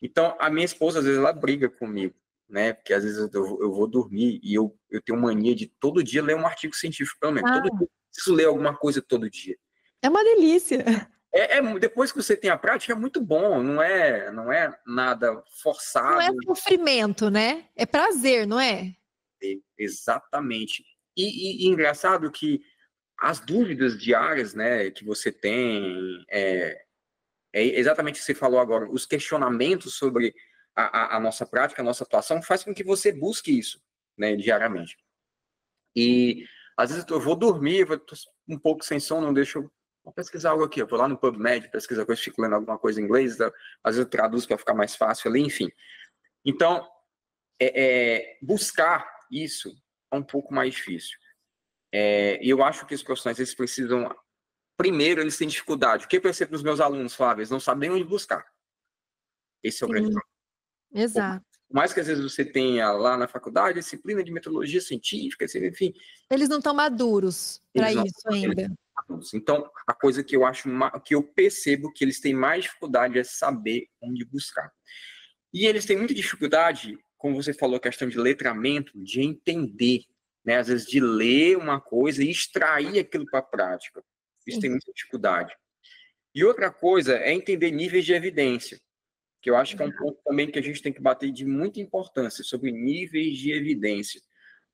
Então, a minha esposa, às vezes, ela briga comigo, né? Porque, às vezes, eu vou dormir e eu tenho mania de todo dia ler um artigo científico, pelo menos. Todo dia eu preciso ler alguma coisa todo dia. É uma delícia. Depois que você tem a prática, é muito bom, não é nada forçado. Não é sofrimento, né? É prazer, não é? Exatamente. E engraçado que as dúvidas diárias, né, que você tem, é exatamente o que você falou agora, os questionamentos sobre a nossa prática, a nossa atuação, faz com que você busque isso, né, diariamente. E às vezes eu vou dormir, eu tô um pouco sem sono, não deixo eu vou pesquisar algo aqui, eu vou lá no PubMed, pesquisar coisa, fico lendo alguma coisa em inglês, às vezes eu traduzo para ficar mais fácil ali, enfim. Então, buscar isso é um pouco mais difícil. E eu acho que os profissionais, eles precisam, primeiro, eles têm dificuldade. O que eu percebo nos meus alunos, Flávia, eles não sabem nem onde buscar. Esse é o grande problema. Exato. Por mais que às vezes você tenha lá na faculdade disciplina de metodologia científica, enfim. Eles não estão maduros para isso ainda. Então, a coisa que eu acho, que eu percebo que eles têm mais dificuldade é saber onde buscar. E eles têm muita dificuldade, como você falou, a questão de letramento, de entender, né? Às vezes de ler uma coisa e extrair aquilo para a prática. Isso tem muita dificuldade. E outra coisa é entender níveis de evidência, que eu acho que é um ponto também que a gente tem que bater de muita importância, sobre níveis de evidência.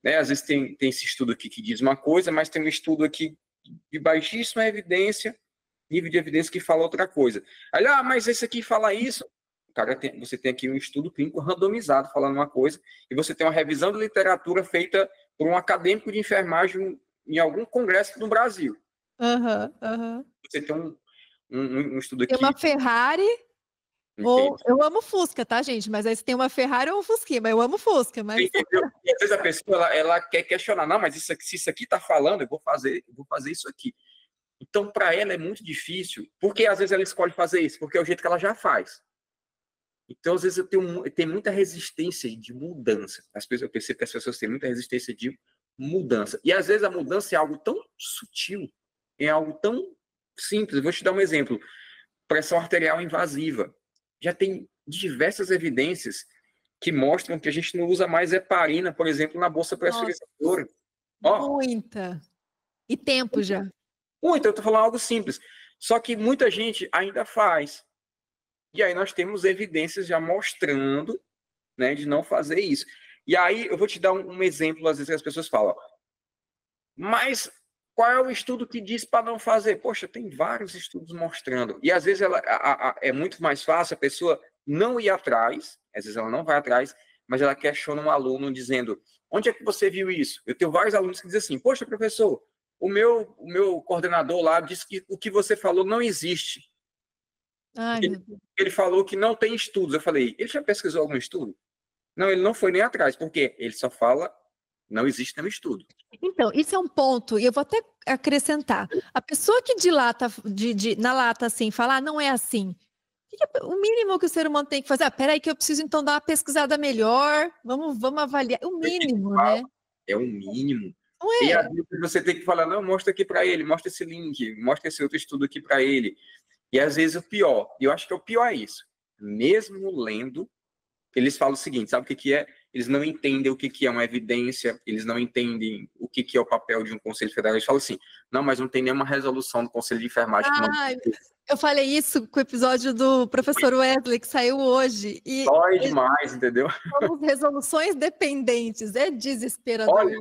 Né? Às vezes tem esse estudo aqui que diz uma coisa, mas tem um estudo aqui de baixíssima evidência, nível de evidência que fala outra coisa. Aí, mas esse aqui fala isso. Você tem aqui um estudo clínico randomizado falando uma coisa, e você tem uma revisão de literatura feita por um acadêmico de enfermagem em algum congresso no Brasil. Você tem um estudo aqui... Tem uma Ferrari... eu amo Fusca, tá, gente? Mas aí se tem uma Ferrari ou um Fusquinha, mas eu amo Fusca. Mas... Entendeu? E às vezes a pessoa ela quer questionar, não, mas se isso aqui está falando, eu vou fazer isso aqui. Então, para ela é muito difícil, porque às vezes ela escolhe fazer isso, porque é o jeito que ela já faz. Então, às vezes, eu tenho muita resistência de mudança. Eu percebo que as pessoas têm muita resistência de mudança. E, às vezes, a mudança é algo tão sutil, é algo tão simples. Eu vou te dar um exemplo. Pressão arterial invasiva. Já tem diversas evidências que mostram que a gente não usa mais heparina, por exemplo, na bolsa pressurizadora. Muita. E tempo já. Muito, eu estou falando algo simples. Só que muita gente ainda faz. E aí nós temos evidências já mostrando, né, de não fazer isso. E aí eu vou te dar um exemplo, às vezes as pessoas falam, mas qual é o estudo que diz para não fazer? Poxa, tem vários estudos mostrando. E às vezes é muito mais fácil a pessoa não ir atrás, às vezes ela não vai atrás, mas ela questiona um aluno dizendo, onde é que você viu isso? Eu tenho vários alunos que dizem assim, poxa, professor, o meu coordenador lá disse que o que você falou não existe. Ele falou que não tem estudos. Eu falei, ele já pesquisou algum estudo? Não, ele não foi nem atrás, porque ele só fala, não existe nenhum estudo. Então, isso é um ponto, e eu vou até acrescentar. A pessoa que dilata, na lata assim, fala, não é assim. O mínimo que o ser humano tem que fazer, peraí que eu preciso então dar uma pesquisada melhor, vamos avaliar. O mínimo, né? É o mínimo. Não é? E às vezes você tem que falar, não, mostra aqui para ele, mostra esse link, mostra esse outro estudo aqui para ele. E às vezes o pior, e eu acho que o pior é isso, mesmo lendo, eles falam o seguinte, sabe o que é? Eles não entendem o que é uma evidência, eles não entendem o que é o papel de um conselho federal, eles falam assim, não, mas não tem nenhuma resolução do conselho de enfermagem. Eu falei isso com o episódio do professor Wesley, que saiu hoje. Dói demais, entendeu? Somos resoluções dependentes, é desesperador. Olha,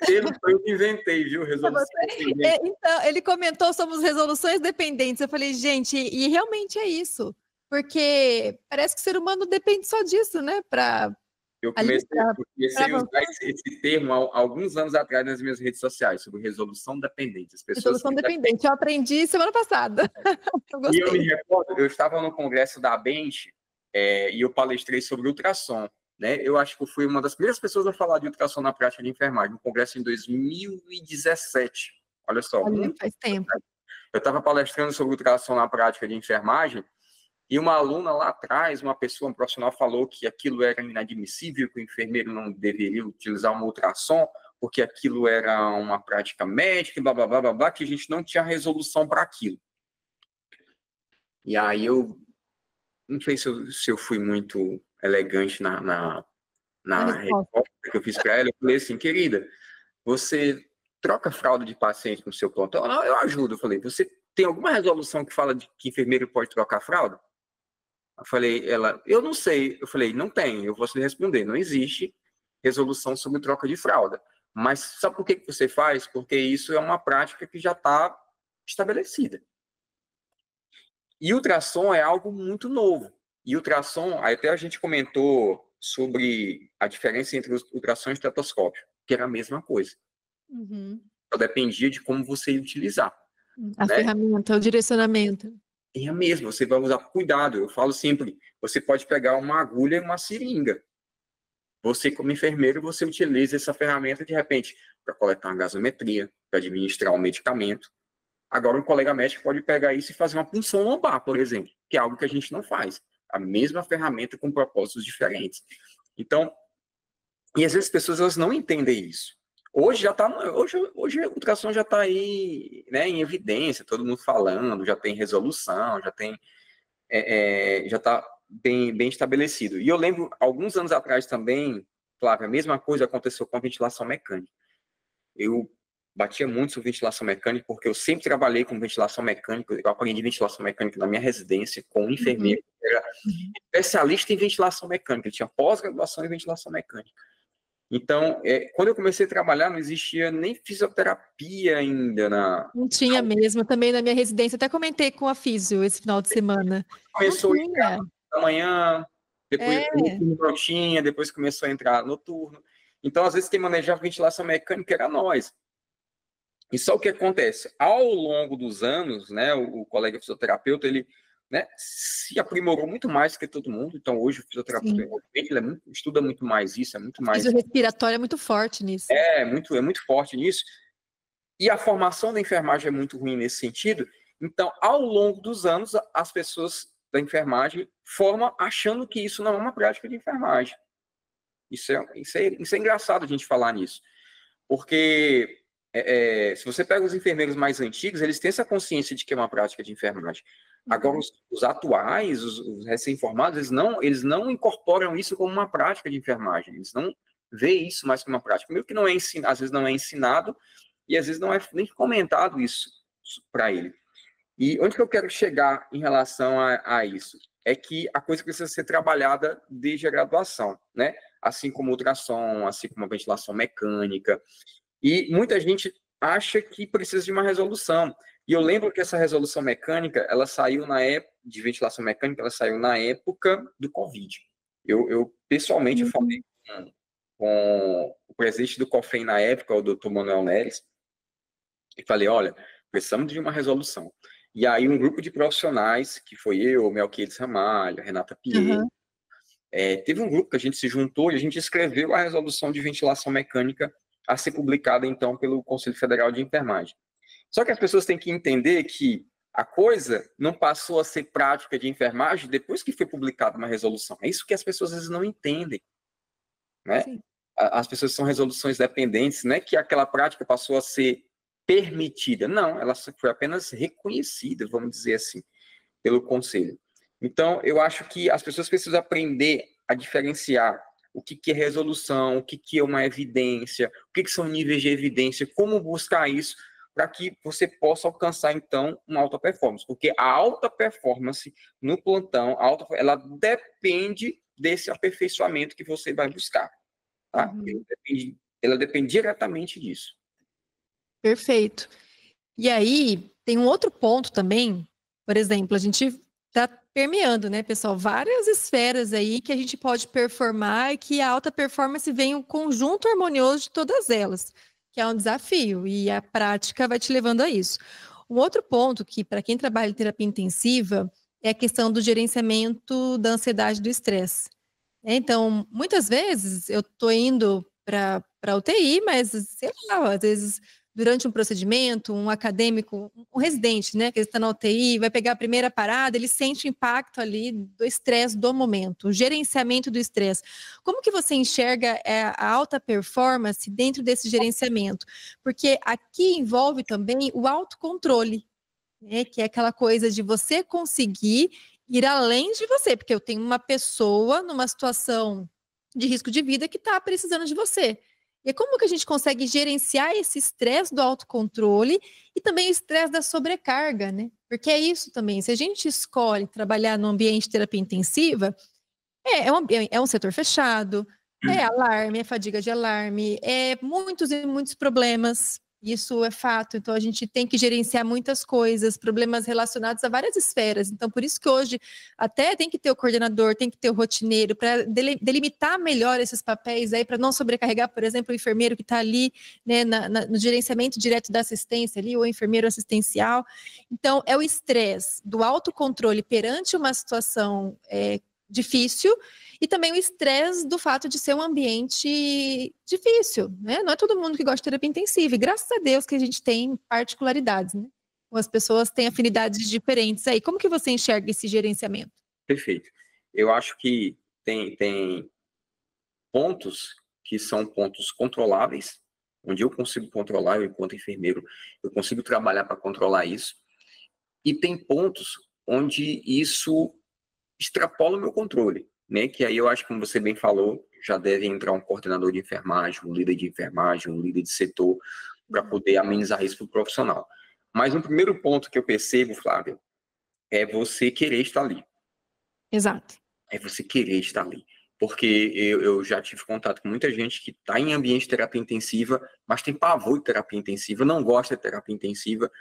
eu inventei, viu? Resoluções dependentes. Então, ele comentou, somos resoluções dependentes. Eu falei, gente, e realmente é isso. Porque parece que o ser humano depende só disso, né? Eu comecei a usar esse termo há alguns anos atrás nas minhas redes sociais, sobre resolução dependente. Resolução dependente, eu aprendi semana passada. E eu me recordo, eu estava no congresso da Bench e eu palestrei sobre ultrassom. Né? Eu acho que eu fui uma das primeiras pessoas a falar de ultrassom na prática de enfermagem, no congresso em 2017. Olha só. Faz tempo. Eu estava palestrando sobre ultrassom na prática de enfermagem, e uma aluna lá atrás, um profissional falou que aquilo era inadmissível, que o enfermeiro não deveria utilizar um ultrassom, porque aquilo era uma prática médica, blá, blá, blá, blá, blá, que a gente não tinha resolução para aquilo. E aí eu não sei se eu fui muito elegante na resposta que eu fiz para ela. Eu falei assim, querida, você troca fralda de paciente no seu plantão? Não, eu ajudo. Eu falei, você tem alguma resolução que fala de que enfermeiro pode trocar fralda? Eu falei, eu não sei. Eu falei, não tem. Eu vou lhe responder, não existe resolução sobre troca de fralda. Mas sabe por que você faz? Porque isso é uma prática que já está estabelecida. E ultrassom é algo muito novo. E ultrassom, aí até a gente comentou sobre a diferença entre ultrassom e estetoscópio, que era a mesma coisa. Só dependia de como você utilizar. A ferramenta, o direcionamento. É a mesma, você vai usar cuidado. Eu falo sempre, você pode pegar uma agulha e uma seringa. Você, como enfermeiro, você utiliza essa ferramenta, de repente, para coletar uma gasometria, para administrar um medicamento. Agora, um colega médico pode pegar isso e fazer uma punção lombar, por exemplo, que é algo que a gente não faz. A mesma ferramenta com propósitos diferentes. Então, e às vezes as pessoas elas não entendem isso. Hoje o ultrassom já está aí, né, em evidência, todo mundo falando, já tem resolução, já está bem estabelecido. E eu lembro, alguns anos atrás também, Flávia, a mesma coisa aconteceu com a ventilação mecânica. Eu batia muito sobre ventilação mecânica, porque eu sempre trabalhei com ventilação mecânica. Eu aprendi ventilação mecânica na minha residência com um enfermeiro que era especialista em ventilação mecânica. Ele tinha pós-graduação em ventilação mecânica. Então, quando eu comecei a trabalhar, não existia nem fisioterapia ainda. Não tinha mesmo. Também na minha residência, até comentei com a fisio esse final de semana. Começou a entrar da manhã, depois noturno, depois começou a entrar noturno. Então, às vezes, quem manejava ventilação mecânica era nós. E só o que acontece? Ao longo dos anos, né, o colega fisioterapeuta, ele, né, se aprimorou muito mais que todo mundo. Então, hoje, o fisioterapeuta ele estuda muito mais isso, é muito mais... O respiratório é muito forte nisso. É muito forte nisso. E a formação da enfermagem é muito ruim nesse sentido. Então, ao longo dos anos, as pessoas da enfermagem formam achando que isso não é uma prática de enfermagem. Isso é engraçado a gente falar nisso. Porque... se você pega os enfermeiros mais antigos, eles têm essa consciência de que é uma prática de enfermagem. Agora, os atuais, os recém-formados, eles não incorporam isso como uma prática de enfermagem. Eles não veem isso mais como uma prática. Meio que não é ensinado, às vezes não é ensinado, e às vezes não é nem comentado isso para ele. E onde que eu quero chegar em relação a isso? É que a coisa precisa ser trabalhada desde a graduação, né? Assim como ultrassom, assim como a ventilação mecânica. E muita gente acha que precisa de uma resolução. E eu lembro que essa resolução mecânica, ela saiu na época de ventilação mecânica, ela saiu na época do Covid. Eu pessoalmente falei com o presidente do COFEM na época, o Dr. Manuel Neres, e falei, olha, precisamos de uma resolução. E aí um grupo de profissionais, que foi eu, Melquiades Ramalho, Renata Pinheiro, teve um grupo que a gente se juntou e a gente escreveu a resolução de ventilação mecânica a ser publicada, então, pelo Conselho Federal de Enfermagem. Só que as pessoas têm que entender que a coisa não passou a ser prática de enfermagem depois que foi publicada uma resolução. É isso que as pessoas às vezes não entendem, né? As pessoas são resoluções dependentes, não é que aquela prática passou a ser permitida. Não, ela foi apenas reconhecida, vamos dizer assim, pelo Conselho. Então, eu acho que as pessoas precisam aprender a diferenciar o que é resolução, o que é uma evidência, o que são níveis de evidência, como buscar isso para que você possa alcançar, então, uma alta performance. Porque a alta performance no plantão, ela depende desse aperfeiçoamento que você vai buscar. Tá? Ela depende diretamente disso. Perfeito. E aí, tem um outro ponto também, por exemplo, a gente está permeando, né, pessoal, várias esferas aí que a gente pode performar e que a alta performance vem um conjunto harmonioso de todas elas, que é um desafio, e a prática vai te levando a isso. Um outro ponto que, para quem trabalha em terapia intensiva, é a questão do gerenciamento da ansiedade e do estresse. Então, muitas vezes eu estou indo para UTI, mas, sei lá, às vezes durante um procedimento, um acadêmico, um residente, né, que está na UTI, vai pegar a primeira parada, ele sente o impacto ali do estresse do momento, o gerenciamento do estresse. Como que você enxerga a alta performance dentro desse gerenciamento? Porque aqui envolve também o autocontrole, né, que é aquela coisa de você conseguir ir além de você, porque eu tenho uma pessoa numa situação de risco de vida que está precisando de você. E como que a gente consegue gerenciar esse estresse do autocontrole e também o estresse da sobrecarga, né? Porque é isso também, se a gente escolhe trabalhar no ambiente de terapia intensiva, é um setor fechado, é alarme, é fadiga de alarme, é muitos e muitos problemas. Isso é fato, então a gente tem que gerenciar muitas coisas, problemas relacionados a várias esferas. Então, por isso que hoje até tem que ter o coordenador, tem que ter o rotineiro, para delimitar melhor esses papéis aí, para não sobrecarregar, por exemplo, o enfermeiro que está ali, né, no gerenciamento direto da assistência ali, ou o enfermeiro assistencial. Então, é o estresse do autocontrole perante uma situação difícil, e também o estresse do fato de ser um ambiente difícil, né? Não é todo mundo que gosta de terapia intensiva, e graças a Deus que a gente tem particularidades, né? As pessoas têm afinidades diferentes aí. Como que você enxerga esse gerenciamento? Perfeito. Eu acho que tem pontos que são pontos controláveis, onde eu consigo controlar, eu, enquanto enfermeiro, eu consigo trabalhar para controlar isso, e tem pontos onde isso extrapola o meu controle, né? Que aí eu acho que, como você bem falou, já deve entrar um coordenador de enfermagem, um líder de enfermagem, um líder de setor, para poder amenizar isso para o profissional. Mas um primeiro ponto que eu percebo, Flávia, é você querer estar ali. Exato. É você querer estar ali. Porque eu já tive contato com muita gente que está em ambiente de terapia intensiva, mas tem pavor de terapia intensiva, não gosta de terapia intensiva,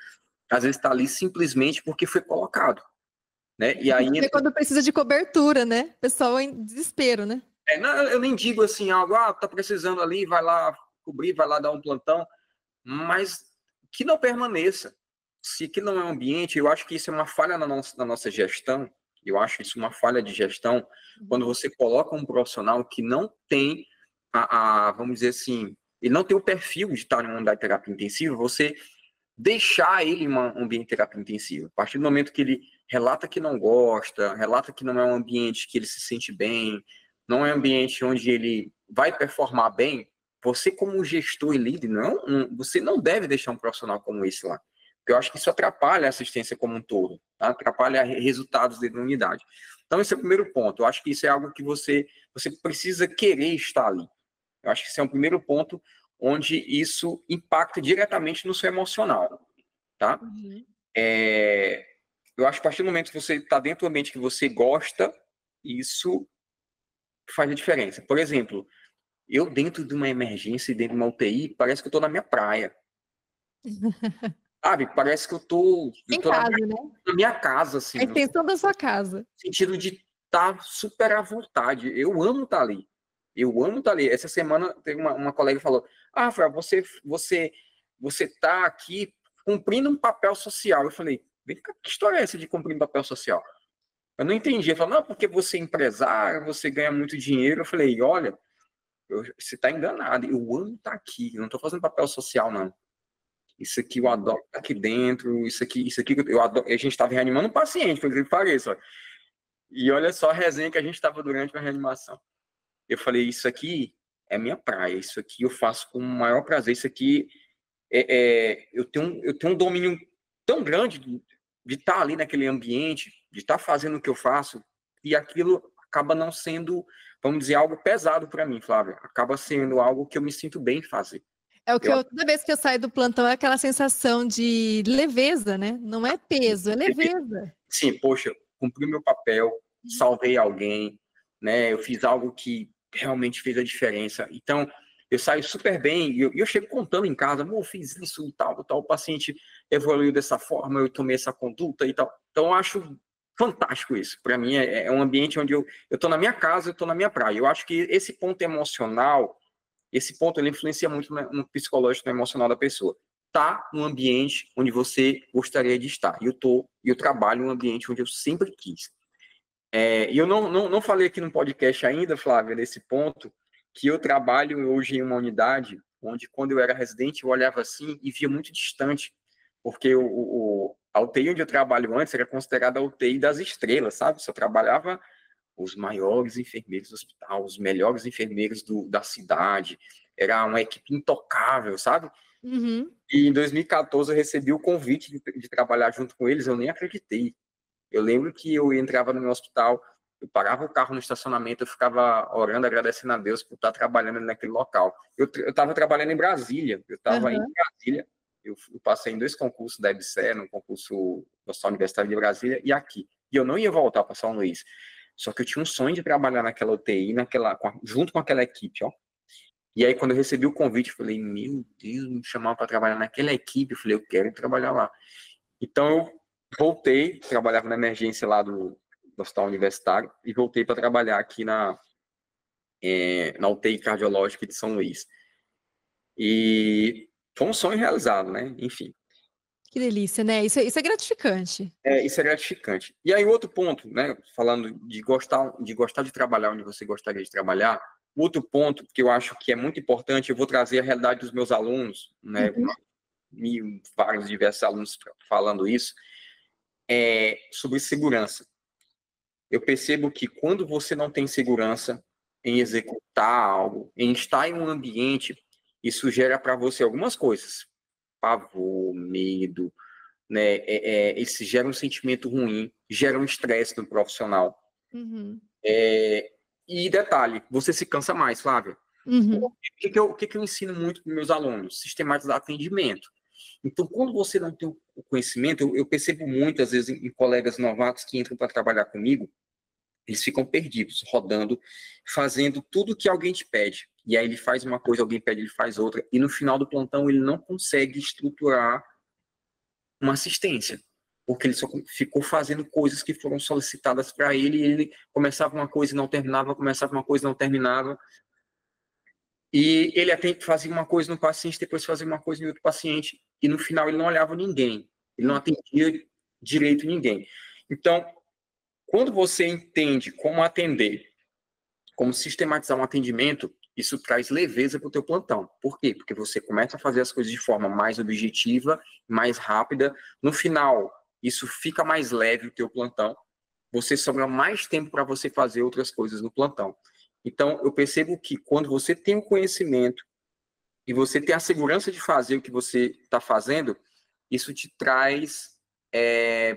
às vezes está ali simplesmente porque foi colocado. Né? E aí porque quando precisa de cobertura, né? O pessoal em desespero, né? Não, eu nem digo assim, algo, tá precisando ali, vai lá cobrir, vai lá dar um plantão, mas que não permaneça. Se aquilo não é um ambiente, eu acho que isso é uma falha na nossa gestão, eu acho isso uma falha de gestão, quando você coloca um profissional que não tem vamos dizer assim, ele não tem o perfil de estar em uma unidade de terapia intensiva, você deixar ele em um ambiente de terapia intensiva. A partir do momento que ele relata que não gosta, relata que não é um ambiente que ele se sente bem, não é um ambiente onde ele vai performar bem, você como gestor e líder, você não deve deixar um profissional como esse lá. Porque eu acho que isso atrapalha a assistência como um todo, tá? Atrapalha resultados dentro da unidade. Então, esse é o primeiro ponto. Eu acho que isso é algo que você precisa querer estar ali. Eu acho que esse é o primeiro ponto onde isso impacta diretamente no seu emocional, tá? Eu acho que a partir do momento que você está dentro do ambiente que você gosta, isso faz a diferença. Por exemplo, eu dentro de uma emergência, dentro de uma UTI, parece que eu estou na minha praia. Sabe? Parece que eu tô casa, na minha casa, assim. A extensão da sua casa. No sentido de estar super à vontade. Eu amo estar ali. Essa semana teve uma colega que falou, Fran, você tá aqui cumprindo um papel social. Eu falei, vem cá, que história é essa de cumprir um papel social? Eu não entendi. Ele falou, não, porque você é empresário, você ganha muito dinheiro. Eu falei, olha, você está enganado. Eu amo estar aqui. Eu não estou fazendo papel social, não. Isso aqui eu adoro estar aqui dentro. Isso aqui eu adoro. A gente estava reanimando um paciente, por exemplo, pareça. E olha só a resenha que a gente estava durante a reanimação. Eu falei, isso aqui é minha praia. Isso aqui eu faço com o maior prazer. Isso aqui eu tenho um domínio tão grande de estar ali naquele ambiente, de estar fazendo o que eu faço, e aquilo acaba não sendo, vamos dizer, algo pesado para mim, Flávia. Acaba sendo algo que eu me sinto bem em fazer. É o que toda vez que eu saio do plantão é aquela sensação de leveza, né? Não é peso, é leveza. Sim, poxa, cumpri meu papel, salvei alguém, né? Eu fiz algo que realmente fez a diferença. Então, eu saio super bem e eu chego contando em casa, eu fiz isso, tal, o paciente evoluiu dessa forma, eu tomei essa conduta e tal. Então, eu acho fantástico isso. Para mim, é um ambiente onde eu estou na minha casa, eu estou na minha praia. Eu acho que esse ponto emocional, esse ponto ele influencia muito no psicológico, no emocional da pessoa. Tá num ambiente onde você gostaria de estar. E eu trabalho em um ambiente onde eu sempre quis. E eu não falei aqui no podcast ainda, Flávia, nesse ponto, que eu trabalho hoje em uma unidade onde quando eu era residente, eu olhava assim e via muito distante, porque a UTI onde eu trabalho antes era considerada a UTI das estrelas, sabe? Só trabalhava os maiores enfermeiros do hospital, os melhores enfermeiros da cidade, era uma equipe intocável, sabe? Uhum. E em 2014 eu recebi o convite de trabalhar junto com eles, eu nem acreditei. Eu lembro que eu entrava no meu hospital, eu parava o carro no estacionamento, eu ficava orando, agradecendo a Deus por estar trabalhando naquele local. Eu estava trabalhando em Brasília, eu estava em Brasília, eu passei em 2 concursos da EBSER, no concurso do Hospital Universitário de Brasília e aqui. E eu não ia voltar para São Luís. Só que eu tinha um sonho de trabalhar naquela UTI, junto com aquela equipe, ó. E aí, quando eu recebi o convite, eu falei, meu Deus, me chamaram para trabalhar naquela equipe. Eu falei, eu quero trabalhar lá. Então, eu voltei, trabalhava na emergência lá do Hospital Universitário, e voltei para trabalhar aqui na UTI cardiológica de São Luís. E foi um sonho realizado, né? Enfim. Que delícia, né? Isso é gratificante. Isso é gratificante. E aí, outro ponto, né? Falando de gostar de trabalhar onde você gostaria de trabalhar, outro ponto que eu acho que é muito importante, eu vou trazer a realidade dos meus alunos, né? Vários diversos alunos falando isso, é sobre segurança. Eu percebo que quando você não tem segurança em executar algo, em estar em um ambiente, isso gera para você algumas coisas. Pavor, medo, né? Isso gera um sentimento ruim, gera um estresse no profissional. Uhum. E detalhe, você se cansa mais, Flávia. Uhum. O que eu ensino muito para meus alunos? Sistematizar atendimento. Então, quando você não tem o conhecimento, eu percebo muitas vezes em colegas novatos que entram para trabalhar comigo, eles ficam perdidos, rodando, fazendo tudo que alguém te pede. E aí ele faz uma coisa, alguém pede, ele faz outra. E no final do plantão, ele não consegue estruturar uma assistência, porque ele só ficou fazendo coisas que foram solicitadas para ele, e ele começava uma coisa e não terminava, começava uma coisa e não terminava. E ele até fazia uma coisa no paciente, depois fazia uma coisa em outro paciente, e no final ele não olhava ninguém, ele não atendia direito ninguém. Então, quando você entende como atender, como sistematizar um atendimento, isso traz leveza para o teu plantão. Por quê? Porque você começa a fazer as coisas de forma mais objetiva, mais rápida. No final, isso fica mais leve o teu plantão. Você sobra mais tempo para você fazer outras coisas no plantão. Então, eu percebo que quando você tem o conhecimento e você tem a segurança de fazer o que você está fazendo, isso te traz,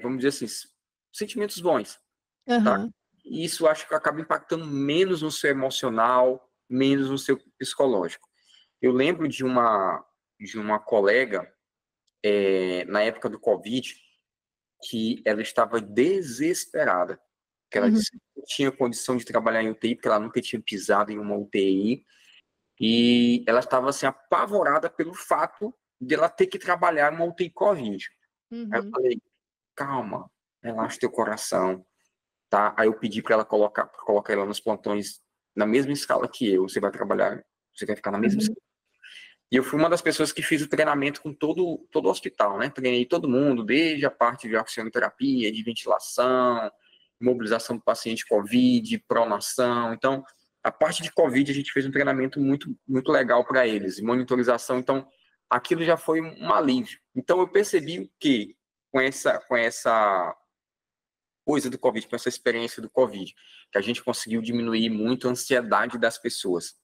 vamos dizer assim, sentimentos bons. Tá? Uhum. E isso acho que acaba impactando menos no seu emocional, menos no seu psicológico. Eu lembro de uma colega, na época do Covid, que ela estava desesperada, que ela Uhum. disse que não tinha condição de trabalhar em UTI, porque ela nunca tinha pisado em uma UTI, e ela estava assim, apavorada pelo fato de ela ter que trabalhar em uma UTI Covid. Aí eu Uhum. falei, calma, relaxa teu coração, tá? Aí eu pedi para ela colocar ela nos plantões na mesma escala que eu. Você vai trabalhar, você vai ficar na mesma escala. E eu fui uma das pessoas que fiz o treinamento com todo o hospital, né? Treinei todo mundo, desde a parte de oxigenoterapia, de ventilação, mobilização do paciente COVID, pronação. Então, a parte de COVID a gente fez um treinamento muito, muito legal para eles, monitorização. Então, aquilo já foi um alívio. Então, eu percebi que com essa coisa do Covid, com essa experiência do Covid, que a gente conseguiu diminuir muito a ansiedade das pessoas.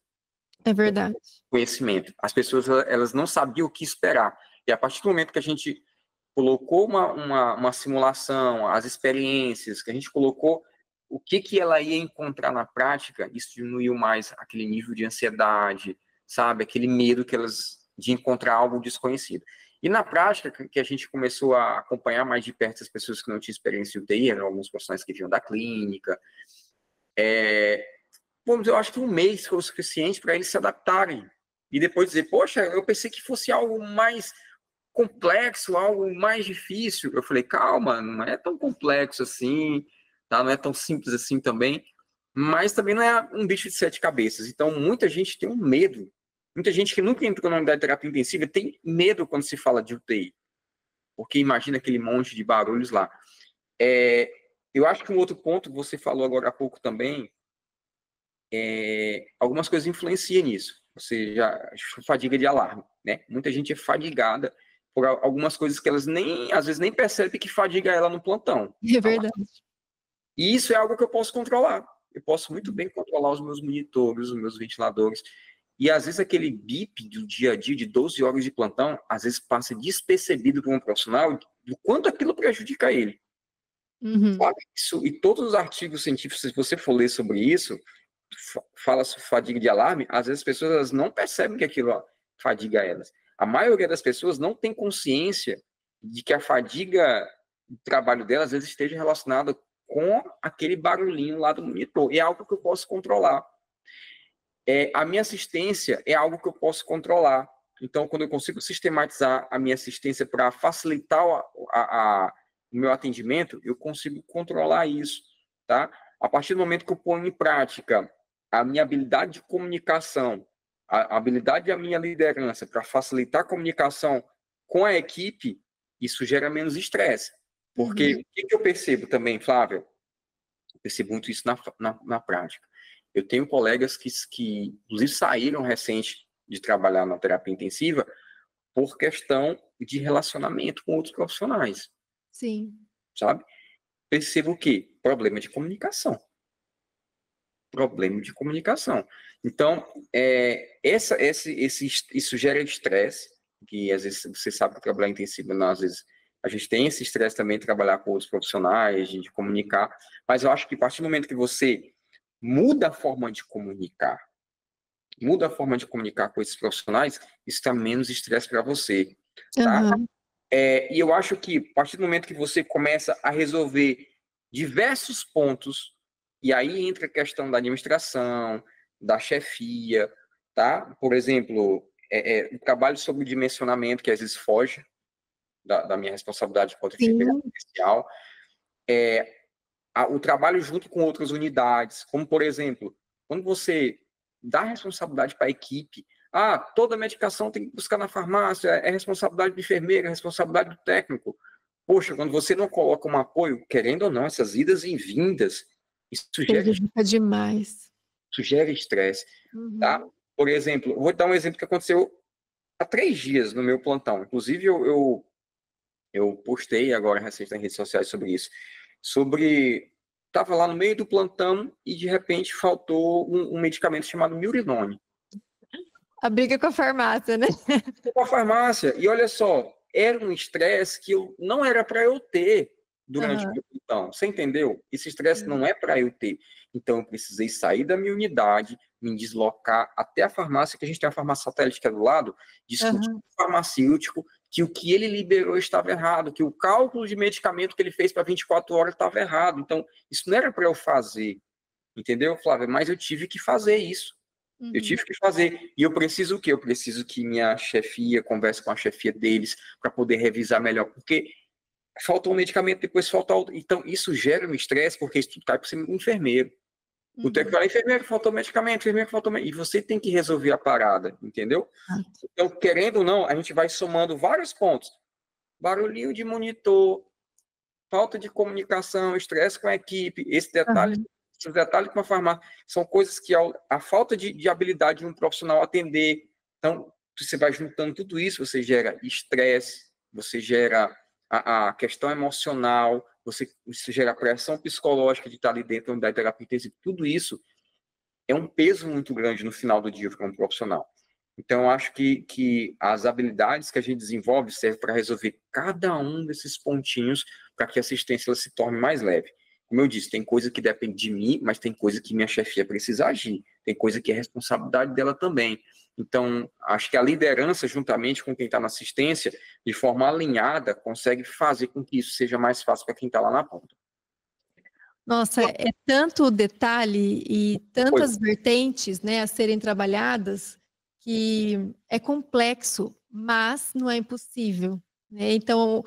É verdade. Conhecimento. As pessoas, elas não sabiam o que esperar. E a partir do momento que a gente colocou uma simulação, as experiências, que a gente colocou o que ela ia encontrar na prática, isso diminuiu mais aquele nível de ansiedade, sabe? Aquele medo de encontrar algo desconhecido. E na prática, que a gente começou a acompanhar mais de perto as pessoas que não tinham experiência em UTI, eram alguns profissionais que vinham da clínica, vamos dizer, eu acho que um mês foi o suficiente para eles se adaptarem. E depois dizer, poxa, eu pensei que fosse algo mais complexo, algo mais difícil. Eu falei, calma, não é tão complexo assim, tá? Não é tão simples assim também, mas também não é um bicho de 7 cabeças. Então, muita gente tem um medo. Muita gente que nunca entrou na unidade de terapia intensiva tem medo quando se fala de UTI, porque imagina aquele monte de barulhos lá. Eu acho que um outro ponto que você falou agora há pouco também, algumas coisas influenciam nisso. você já... Fadiga de alarme, né? Muita gente é fadigada por algumas coisas que elas às vezes nem percebem que fadiga ela no plantão. É verdade. E isso é algo que eu posso controlar. Eu posso muito bem controlar os meus monitores, os meus ventiladores. E às vezes aquele bip do dia a dia de 12 horas de plantão, às vezes passa despercebido por um profissional do quanto aquilo prejudica ele. Sabe? Isso, e todos os artigos científicos, se você for ler sobre isso, fala sobre fadiga de alarme, às vezes as pessoas elas não percebem que aquilo fadiga elas. A maioria das pessoas não tem consciência de que a fadiga do trabalho delas às vezes esteja relacionada com aquele barulhinho lá do monitor. É algo que eu posso controlar. A minha assistência é algo que eu posso controlar. Então, quando eu consigo sistematizar a minha assistência para facilitar o meu atendimento, eu consigo controlar isso, tá? A partir do momento que eu ponho em prática a minha habilidade de comunicação, a habilidade da minha liderança para facilitar a comunicação com a equipe, isso gera menos estresse. Porque o que eu percebo também, Flávia? Eu percebo muito isso na prática. Eu tenho colegas que inclusive, saíram recente de trabalhar na terapia intensiva por questão de relacionamento com outros profissionais. Sim. Sabe? Percebo o quê? Problema de comunicação. Problema de comunicação. Então, isso gera estresse, que às vezes você sabe que trabalhar intensivo, não, às vezes a gente tem esse estresse também de trabalhar com outros profissionais, de comunicar, mas eu acho que a partir do momento que você muda a forma de comunicar com esses profissionais, isso dá menos estresse para você, tá? E eu acho que a partir do momento que você começa a resolver diversos pontos, e aí entra a questão da administração, da chefia, tá? Por exemplo, o trabalho sobre o dimensionamento, que às vezes foge da minha responsabilidade enquanto enfermeira especial, o trabalho junto com outras unidades, como, por exemplo, quando você dá responsabilidade para a equipe, toda medicação tem que buscar na farmácia, é responsabilidade do enfermeiro, é responsabilidade do técnico. Poxa, quando você não coloca um apoio, querendo ou não, essas idas e vindas, isso demais. Isso gera estresse, tá? Por exemplo, vou dar um exemplo que aconteceu há 3 dias no meu plantão. Inclusive, eu postei agora recente nas redes sociais sobre isso. Estava lá no meio do plantão e, de repente, faltou um medicamento chamado Milrinone. A briga com a farmácia, né? Com a farmácia. E olha só, era um estresse que não era para eu ter durante o meu plantão. Você entendeu? Esse estresse não é para eu ter. Então, eu precisei sair da minha unidade, me deslocar até a farmácia, que a gente tem uma farmácia satélite que é do lado, discutir com o farmacêutico que o que ele liberou estava errado, que o cálculo de medicamento que ele fez para 24 horas estava errado. Então, isso não era para eu fazer, entendeu, Flávia? Mas eu tive que fazer isso. Eu tive que fazer. E eu preciso o quê? Eu preciso que minha chefia converse com a chefia deles para poder revisar melhor, porque falta um medicamento, depois falta outro. Então, isso gera um estresse, porque isso tudo cai por cima do enfermeiro. O técnico fala, enfermeiro, faltou medicamento, enfermeiro, faltou medicamento. E você tem que resolver a parada, entendeu? Então, querendo ou não, a gente vai somando vários pontos. Barulhinho de monitor, falta de comunicação, estresse com a equipe, esses detalhes com a farmácia, são coisas que a falta de habilidade de um profissional atender. Então, você vai juntando tudo isso, você gera estresse, você gera a questão emocional, você gera pressão psicológica de estar ali dentro da unidade de terapia intensiva. Tudo isso é um peso muito grande no final do dia para um profissional. Então, eu acho que as habilidades que a gente desenvolve servem para resolver cada um desses pontinhos para que a assistência ela se torne mais leve. Como eu disse, tem coisa que depende de mim, mas tem coisa que minha chefia precisa agir. Tem coisa que é responsabilidade dela também. Então, acho que a liderança, juntamente com quem está na assistência, de forma alinhada, consegue fazer com que isso seja mais fácil para quem está lá na ponta. Nossa, é tanto detalhe e tantas vertentes, né, a serem trabalhadas, que é complexo, mas não é impossível, né? Então,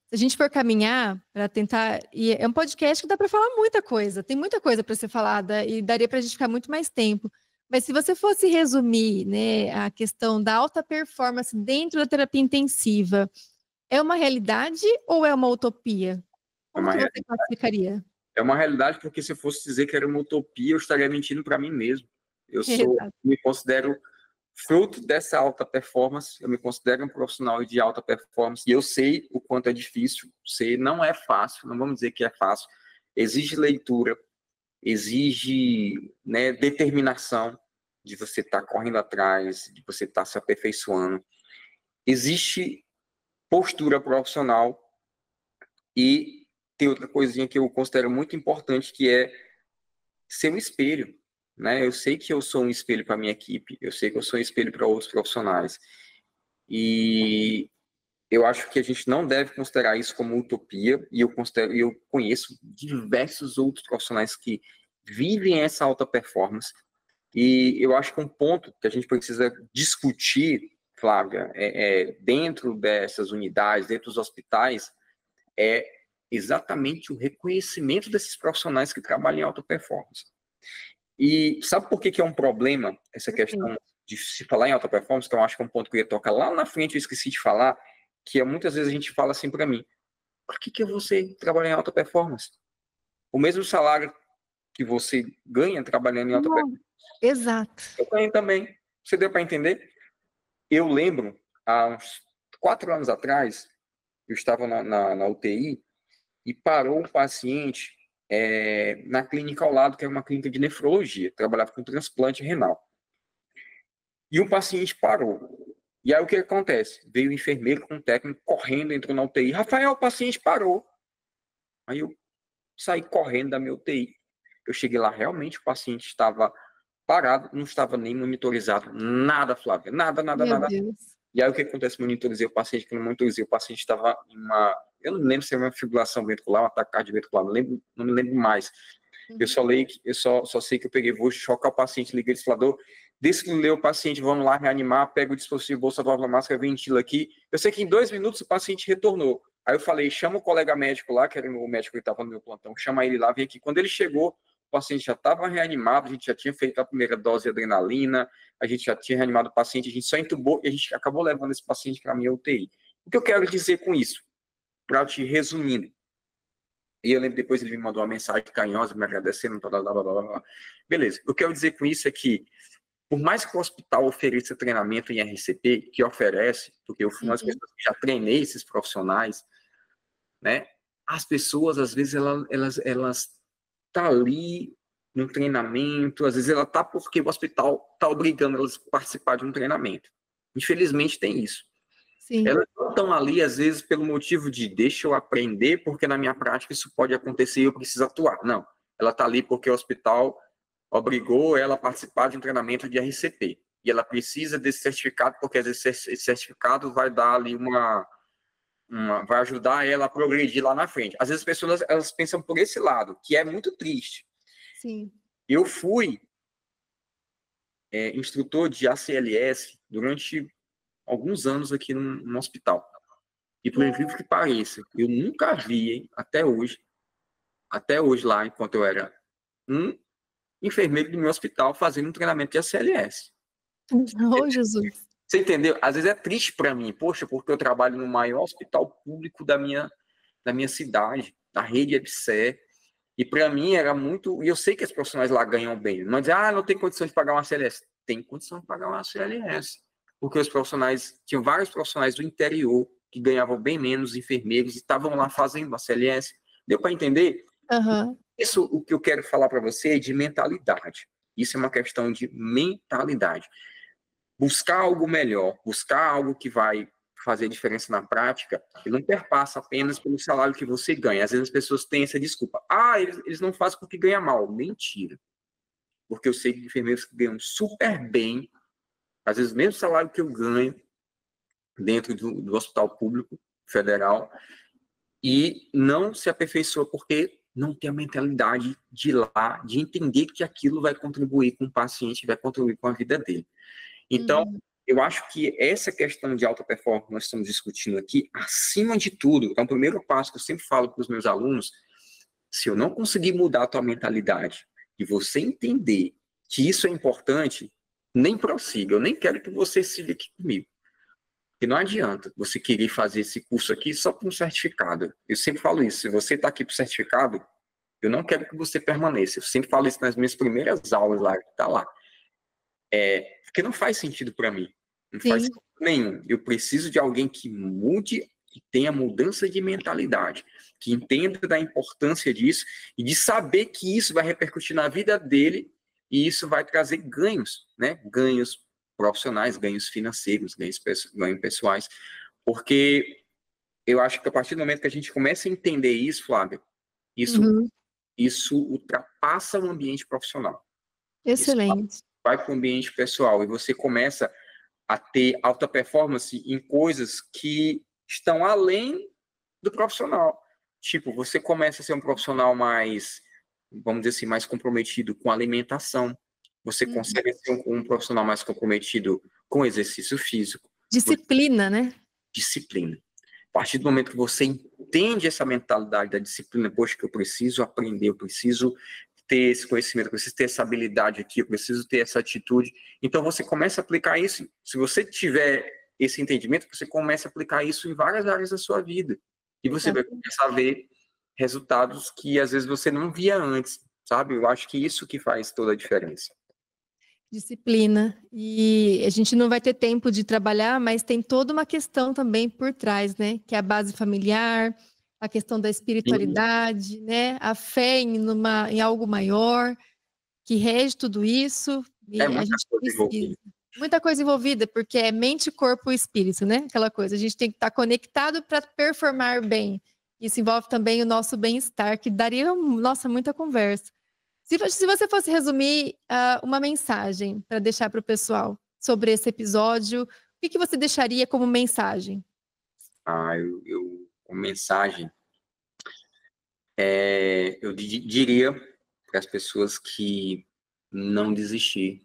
se a gente for caminhar para tentar... E é um podcast que dá para falar muita coisa, tem muita coisa para ser falada e daria para a gente ficar muito mais tempo. Mas se você fosse resumir, né, a questão da alta performance dentro da terapia intensiva, é uma realidade ou é uma utopia? Como que você classificaria? É uma realidade, porque se eu fosse dizer que era uma utopia, eu estaria mentindo para mim mesmo. Me considero fruto dessa alta performance, eu me considero um profissional de alta performance e eu sei o quanto é difícil, sei, não é fácil, não vamos dizer que é fácil, exige leitura, exige, né, determinação de você estar correndo atrás, de você estar se aperfeiçoando, existe postura profissional e tem outra coisinha que eu considero muito importante, que é ser um espelho, né? Eu sei que eu sou um espelho para a minha equipe, eu sei que eu sou um espelho para outros profissionais. E eu acho que a gente não deve considerar isso como utopia, e eu conheço diversos outros profissionais que vivem essa alta performance, e eu acho que um ponto que a gente precisa discutir, Flávia, dentro dessas unidades, dentro dos hospitais, é exatamente o reconhecimento desses profissionais que trabalham em alta performance. E sabe por que é um problema essa questão de se falar em alta performance, que eu acho que é um ponto que eu ia tocar lá na frente, eu esqueci de falar, que muitas vezes a gente fala assim para mim, por que você trabalha em alta performance? O mesmo salário que você ganha trabalhando em alta performance. Exato. Eu ganho também. Você deu para entender? Eu lembro, há uns 4 anos atrás, eu estava na UTI e parou um paciente na clínica ao lado, que era uma clínica de nefrologia, trabalhava com transplante renal. E um paciente parou. E aí o que acontece? Veio o enfermeiro com o técnico correndo, entrou na UTI. Rafael, o paciente parou. Aí eu saí correndo da minha UTI. Eu cheguei lá, realmente o paciente estava parado, não estava nem monitorizado, nada, Flávia, nada. Meu Deus. E aí o que acontece? Monitorizei o paciente, que não monitorizei, o paciente estava em uma, eu não lembro se era uma fibrilação ventricular, um ataque cardiovascular, não me lembro mais. Eu só sei que eu peguei, vou chocar o paciente, liguei o ventilador, desfilei o paciente, vamos lá reanimar, pego o dispositivo, bolsa, válvula, máscara, ventila aqui. Eu sei que em 2 minutos o paciente retornou. Aí eu falei, chama o colega médico lá, que era o médico que estava no meu plantão, chama ele lá, vem aqui. Quando ele chegou, o paciente já estava reanimado, a gente já tinha feito a primeira dose de adrenalina, a gente já tinha reanimado o paciente, a gente só entubou e a gente acabou levando esse paciente para a minha UTI. O que eu quero dizer com isso? Para te resumindo, e eu lembro depois ele me mandou uma mensagem carinhosa, me agradecendo, blá, blá, blá, blá, blá. Beleza, o que eu quero dizer com isso é que, por mais que o hospital ofereça treinamento em RCP, que oferece, porque eu fui uma das pessoas que já treinei esses profissionais, né? As pessoas, às vezes, elas tá ali no treinamento, às vezes ela tá porque o hospital tá obrigando elas a participar de um treinamento. Infelizmente tem isso. Sim. Elas não estão ali, às vezes, pelo motivo de deixa eu aprender, porque na minha prática isso pode acontecer e eu preciso atuar. Não. Ela está ali porque o hospital obrigou ela a participar de um treinamento de RCP. E ela precisa desse certificado, porque às vezes esse certificado vai dar ali vai ajudar ela a progredir lá na frente. Às vezes as pessoas elas pensam por esse lado, que é muito triste. Sim. Eu fui instrutor de ACLS durante alguns anos aqui no hospital. E por incrível que pareça, eu nunca vi, até hoje lá, enquanto eu era um enfermeiro do meu hospital, fazendo um treinamento de ACLS. Oh, Jesus. Você entendeu? Às vezes é triste para mim, poxa, porque eu trabalho no maior hospital público da minha cidade, da rede EBSER, e para mim era muito... E eu sei que os profissionais lá ganham bem, não dizer, não tem condição de pagar uma ACLS. Tem condição de pagar uma ACLS. Porque os profissionais, tinham vários profissionais do interior que ganhavam bem menos, enfermeiros, e estavam lá fazendo a CLS. Deu para entender? Isso, o que eu quero falar para você é de mentalidade. Isso é uma questão de mentalidade. Buscar algo melhor, buscar algo que vai fazer diferença na prática, e não perpassa apenas pelo salário que você ganha. Às vezes as pessoas têm essa desculpa. Eles não fazem porque ganham mal. Mentira. Porque eu sei de enfermeiros que ganham super bem, às vezes o mesmo salário que eu ganho dentro do hospital público federal, e não se aperfeiçoa porque não tem a mentalidade de ir lá, de entender que aquilo vai contribuir com o paciente, vai contribuir com a vida dele. Então, eu acho que essa questão de alta performance que nós estamos discutindo aqui, acima de tudo, é o primeiro passo que eu sempre falo para os meus alunos: se eu não conseguir mudar a tua mentalidade e você entender que isso é importante, nem prossiga, eu nem quero que você siga aqui comigo. Porque não adianta você querer fazer esse curso aqui só para um certificado. Eu sempre falo isso, se você está aqui para o certificado, eu não quero que você permaneça. Eu sempre falo isso nas minhas primeiras aulas lá, que está lá. Porque não faz sentido para mim. Não faz Sim. sentido nenhum. Eu preciso de alguém que mude, que tenha mudança de mentalidade, que entenda da importância disso e de saber que isso vai repercutir na vida dele e isso vai trazer ganhos, né? Ganhos profissionais, ganhos financeiros, ganhos pessoais. Porque eu acho que a partir do momento que a gente começa a entender isso, Flávia, Uhum. isso ultrapassa o ambiente profissional. Isso Excelente. vai para o ambiente pessoal e você começa a ter alta performance em coisas que estão além do profissional. Tipo, você começa a ser um profissional mais, vamos dizer assim, mais comprometido com a alimentação. Você consegue ser um profissional mais comprometido com exercício físico. Disciplina, né? Disciplina. A partir do momento que você entende essa mentalidade da disciplina, poxa, que eu preciso aprender, eu preciso ter esse conhecimento, eu preciso ter essa habilidade aqui, eu preciso ter essa atitude. Então você começa a aplicar isso. Se você tiver esse entendimento, você começa a aplicar isso em várias áreas da sua vida. E você vai começar a ver resultados que às vezes você não via antes, sabe? Eu acho que isso que faz toda a diferença. Disciplina. E a gente não vai ter tempo de trabalhar, mas tem toda uma questão também por trás, né? Que é a base familiar, a questão da espiritualidade, né? A fé em algo maior, que rege tudo isso. E É a muita gente coisa precisa. envolvida. Muita coisa envolvida, porque é mente, corpo e espírito, né? Aquela coisa. A gente tem que estar conectado para performar bem. Isso envolve também o nosso bem-estar, que daria, nossa, muita conversa. Se você fosse resumir uma mensagem para deixar para o pessoal sobre esse episódio, o que você deixaria como mensagem? Uma mensagem, eu diria para as pessoas que não desistir,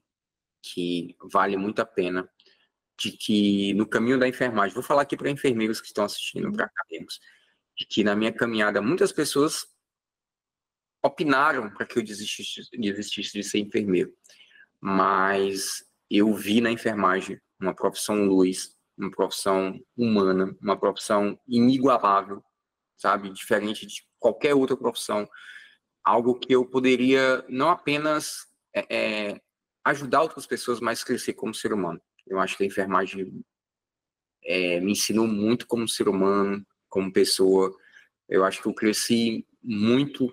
que vale muito a pena, de que no caminho da enfermagem, vou falar aqui para enfermeiros que estão assistindo, para acadêmicos, de que na minha caminhada muitas pessoas opinaram para que eu desistisse de ser enfermeiro, mas eu vi na enfermagem uma profissão luz, uma profissão humana, uma profissão inigualável, sabe, diferente de qualquer outra profissão, algo que eu poderia não apenas ajudar outras pessoas, mas crescer como ser humano. Eu acho que a enfermagem me ensinou muito como ser humano, como pessoa. Eu acho que eu cresci muito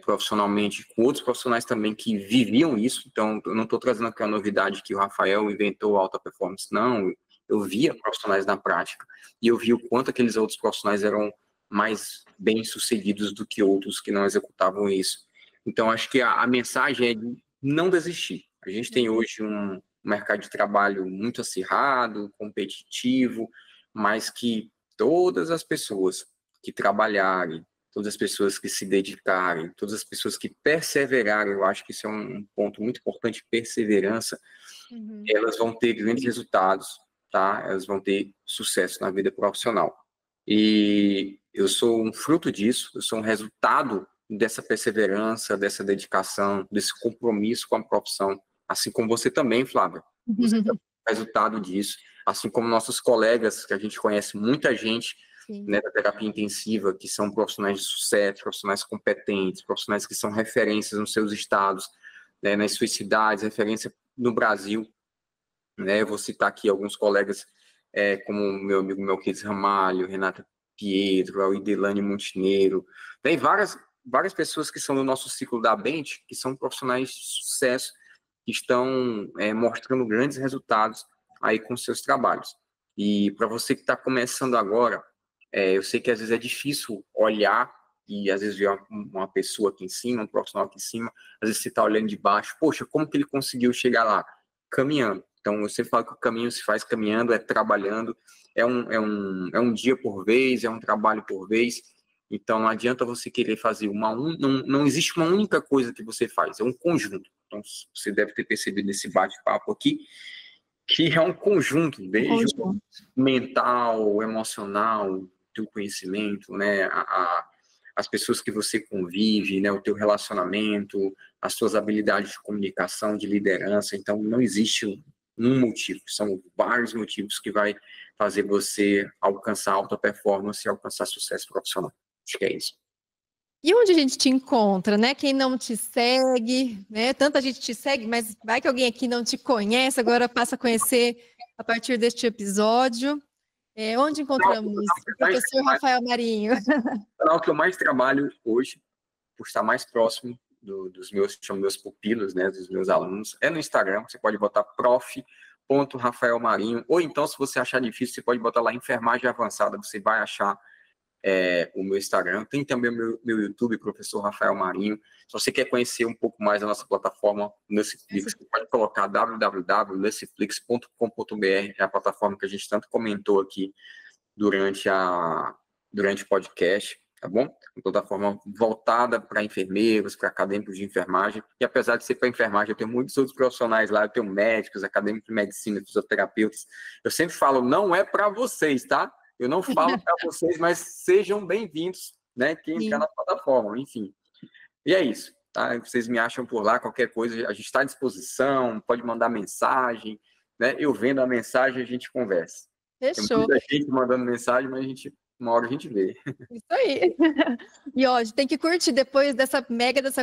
profissionalmente com outros profissionais também que viviam isso. Então, eu não estou trazendo aqui a novidade que o Rafael inventou alta performance, não. Eu via profissionais na prática e eu vi o quanto aqueles outros profissionais eram mais bem-sucedidos do que outros que não executavam isso. Então, acho que a mensagem é de não desistir. A gente tem hoje um mercado de trabalho muito acirrado, competitivo, mas que todas as pessoas que trabalharem, todas as pessoas que se dedicarem, todas as pessoas que perseverarem, eu acho que isso é um ponto muito importante, perseverança, elas vão ter grandes resultados, tá? Elas vão ter sucesso na vida profissional. E eu sou um fruto disso, eu sou um resultado dessa perseverança, dessa dedicação, desse compromisso com a profissão, assim como você também, Flávia. Você é o resultado disso, assim como nossos colegas, que a gente conhece muita gente, né, da terapia intensiva, que são profissionais de sucesso, profissionais competentes, profissionais que são referências nos seus estados, né, nas suas cidades, referência no Brasil. Né? Eu vou citar aqui alguns colegas, como meu amigo Melquides Ramalho, Renata Pietro, a Idelane Montenegro. Tem várias pessoas que são do nosso ciclo da Bent, que são profissionais de sucesso, que estão mostrando grandes resultados aí com seus trabalhos. E para você que está começando agora, eu sei que às vezes é difícil olhar e às vezes ver uma pessoa aqui em cima, um profissional aqui em cima, às vezes você está olhando de baixo, poxa, como que ele conseguiu chegar lá? Caminhando. Então, você fala que o caminho se faz caminhando, trabalhando, é um dia por vez, é um trabalho por vez. Então, não adianta você querer fazer não existe uma única coisa que você faz, é um conjunto. Então, você deve ter percebido nesse bate-papo aqui, que é um conjunto, desde o mental, emocional, teu conhecimento, né, as pessoas que você convive, né, o teu relacionamento, as suas habilidades de comunicação, de liderança. Então, não existe um motivo, são vários motivos que vai fazer você alcançar alta performance e alcançar sucesso profissional. Acho que é isso. E onde a gente te encontra, né? Quem não te segue, né? Tanta gente te segue, mas vai que alguém aqui não te conhece, agora passa a conhecer a partir deste episódio. Onde encontramos o professor Rafael Marinho? O canal que eu mais trabalho hoje, por estar mais próximo dos meus pupilos, né, dos meus alunos, é no Instagram. Você pode botar prof.Rafael Marinho, ou então, se você achar difícil, você pode botar lá Enfermagem Avançada, você vai achar o meu Instagram. Tem também o meu YouTube, Professor Rafael Marinho. Se você quer conhecer um pouco mais da nossa plataforma Netflix, você pode colocar www.netflix.com.br, é a plataforma que a gente tanto comentou aqui durante o podcast, tá bom? Uma plataforma voltada para enfermeiros, para acadêmicos de enfermagem. E apesar de ser para enfermagem, eu tenho muitos outros profissionais lá, eu tenho médicos, acadêmicos de medicina, fisioterapeutas. Eu sempre falo, não é para vocês, tá? Eu não falo para vocês, mas sejam bem-vindos, né? Quem entrar na plataforma, enfim. E é isso, tá? Vocês me acham por lá, qualquer coisa, a gente está à disposição, pode mandar mensagem, né? Eu vendo a mensagem, a gente conversa. Fechou. Tem muita gente mandando mensagem, mas uma hora a gente vê. Isso aí. E ó, tem que curtir depois dessa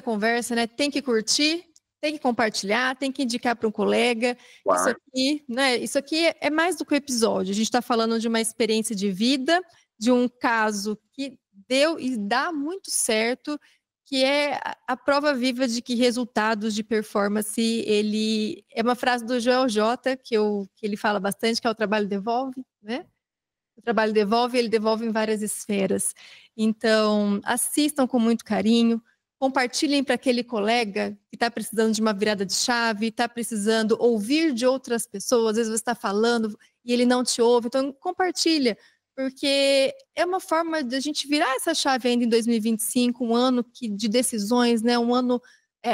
conversa, né? Tem que curtir, tem que compartilhar, tem que indicar para um colega. Claro. Isso aqui, né? Isso aqui é mais do que o episódio. A gente está falando de uma experiência de vida, de um caso que deu e dá muito certo, que é a prova viva de que resultados de performance, ele é uma frase do Joel J, que ele fala bastante, que é o trabalho devolve, né? O trabalho devolve, ele devolve em várias esferas. Então, assistam com muito carinho, compartilhem para aquele colega que está precisando de uma virada de chave, está precisando ouvir de outras pessoas, às vezes você está falando e ele não te ouve, então compartilha, porque é uma forma de a gente virar essa chave ainda em 2025, um ano de decisões, né? Um ano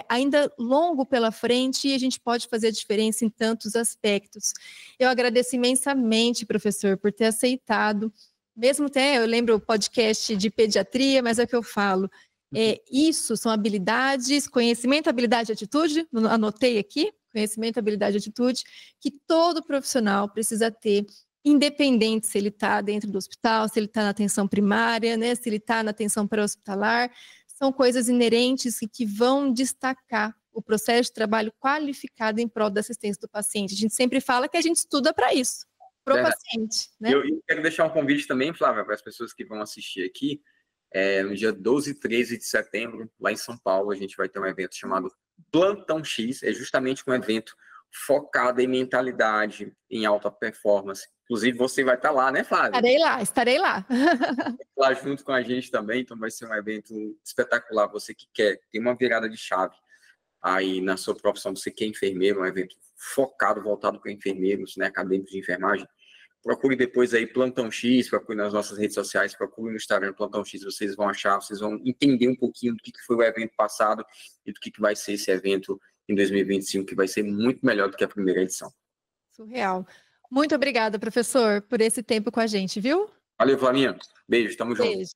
ainda longo pela frente, e a gente pode fazer a diferença em tantos aspectos. Eu agradeço imensamente, professor, por ter aceitado, mesmo até, eu lembro o podcast de pediatria, mas é o que eu falo, isso são habilidades, conhecimento, habilidade e atitude, anotei aqui, conhecimento, habilidade e atitude, que todo profissional precisa ter, independente se ele está dentro do hospital, se ele está na atenção primária, né, se ele está na atenção pré-hospitalar, são coisas inerentes que vão destacar o processo de trabalho qualificado em prol da assistência do paciente. A gente sempre fala que a gente estuda para isso, para o paciente. Né? Eu quero deixar um convite também, Flávia, para as pessoas que vão assistir aqui. No dia 12 e 13 de setembro, lá em São Paulo, a gente vai ter um evento chamado Plantão X. É justamente um evento focado em mentalidade, em alta performance. Inclusive, você vai estar lá, né, Flávia? Estarei lá. Lá junto com a gente também, então vai ser um evento espetacular. Você que quer ter uma virada de chave aí na sua profissão, você que é enfermeiro, um evento focado, voltado para enfermeiros, né, acadêmicos de enfermagem. Procure depois aí Plantão X, procure nas nossas redes sociais, procure no Instagram Plantão X, vocês vão achar, vocês vão entender um pouquinho do que foi o evento passado e do que vai ser esse evento em 2025, que vai ser muito melhor do que a primeira edição. Surreal. Muito obrigada, professor, por esse tempo com a gente, viu? Valeu, Flavinha. Beijo, tamo junto. Beijo.